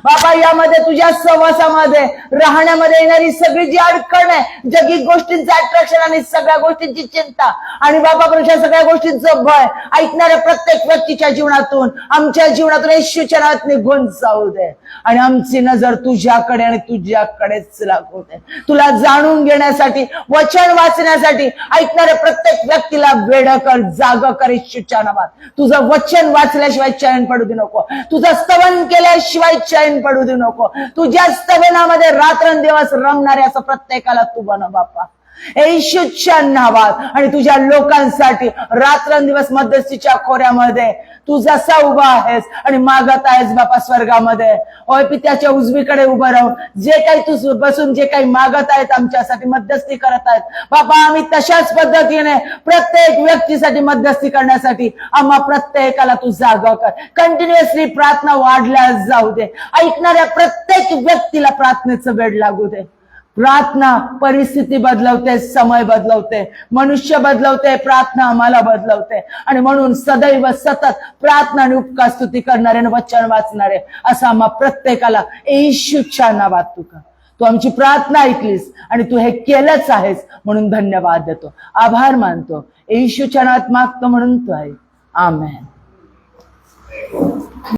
बाबा यामध्ये तुझ्या सहवासामध्ये राहण्यामध्ये येणारी सगळी जी अडचण आहे, जगी गोष्टींचं अट्रॅक्शन आणि सगळ्या गोष्टींची चिंता आणि बाबा पुरुषा सगळ्या गोष्टींचं भय ऐकणाऱ्या प्रत्येक व्यक्तीच्या जीवनातून, आमच्या जीवनातून येशूच्या नावात निघून जाऊ दे आणि आमची नजर तुझ्याकडे आणि तुझ्याकडेच लागू दे. तुला जाणून घेण्यासाठी, वचन वाचण्यासाठी ऐकणाऱ्या प्रत्येक व्यक्तीला वेड कर, जाग कर येशूच्या नावात. तुझं वचन वाचल्याशिवाय चैन पडू दे नको, तुझं स्तवन केल्याशिवाय चैन पडू दे नको. तुझ्या स्तवनामध्ये रात्रंदिवस रमणारे असं प्रत्येकाला तू बनव बाप्पा येशूच्या नावात. आणि तुझ्या लोकांसाठी रात्रंदिवस मध्यस्थीच्या खोऱ्यामध्ये तू जसा उभा आहेस आणि मागत आहेस बापा स्वर्गामध्ये, ओय पित्याच्या उजवीकडे उभं राहून जे काही तू बसून जे काही मागत आहेत आमच्यासाठी मध्यस्थी करत आहेत बाबा, आम्ही तशाच पद्धतीने प्रत्येक व्यक्तीसाठी मध्यस्थी करण्यासाठी आम्हा प्रत्येकाला तू जागा कर. कंटिन्युअसली प्रार्थना वाढल्या जाऊ दे. ऐकणाऱ्या प्रत्येक व्यक्तीला प्रार्थनेचं वेळ लागू दे. प्रार्थना परिस्थिती बदलवते, समय बदलवते, मनुष्य बदलवते, प्रार्थना आम्हाला बदलवते. आणि म्हणून सदैव सतत प्रार्थना आणि उपकार स्तुती करणारे आणि वचन वाचणारे असं आम्हा प्रत्येकाला येशूच्या नावात तू कर. तू आमची प्रार्थना ऐकलीस आणि तू हे केलंच आहेस म्हणून धन्यवाद देतो, आभार मानतो. येशूच्या नावात मागतो म्हणून तू आहे. आमेन.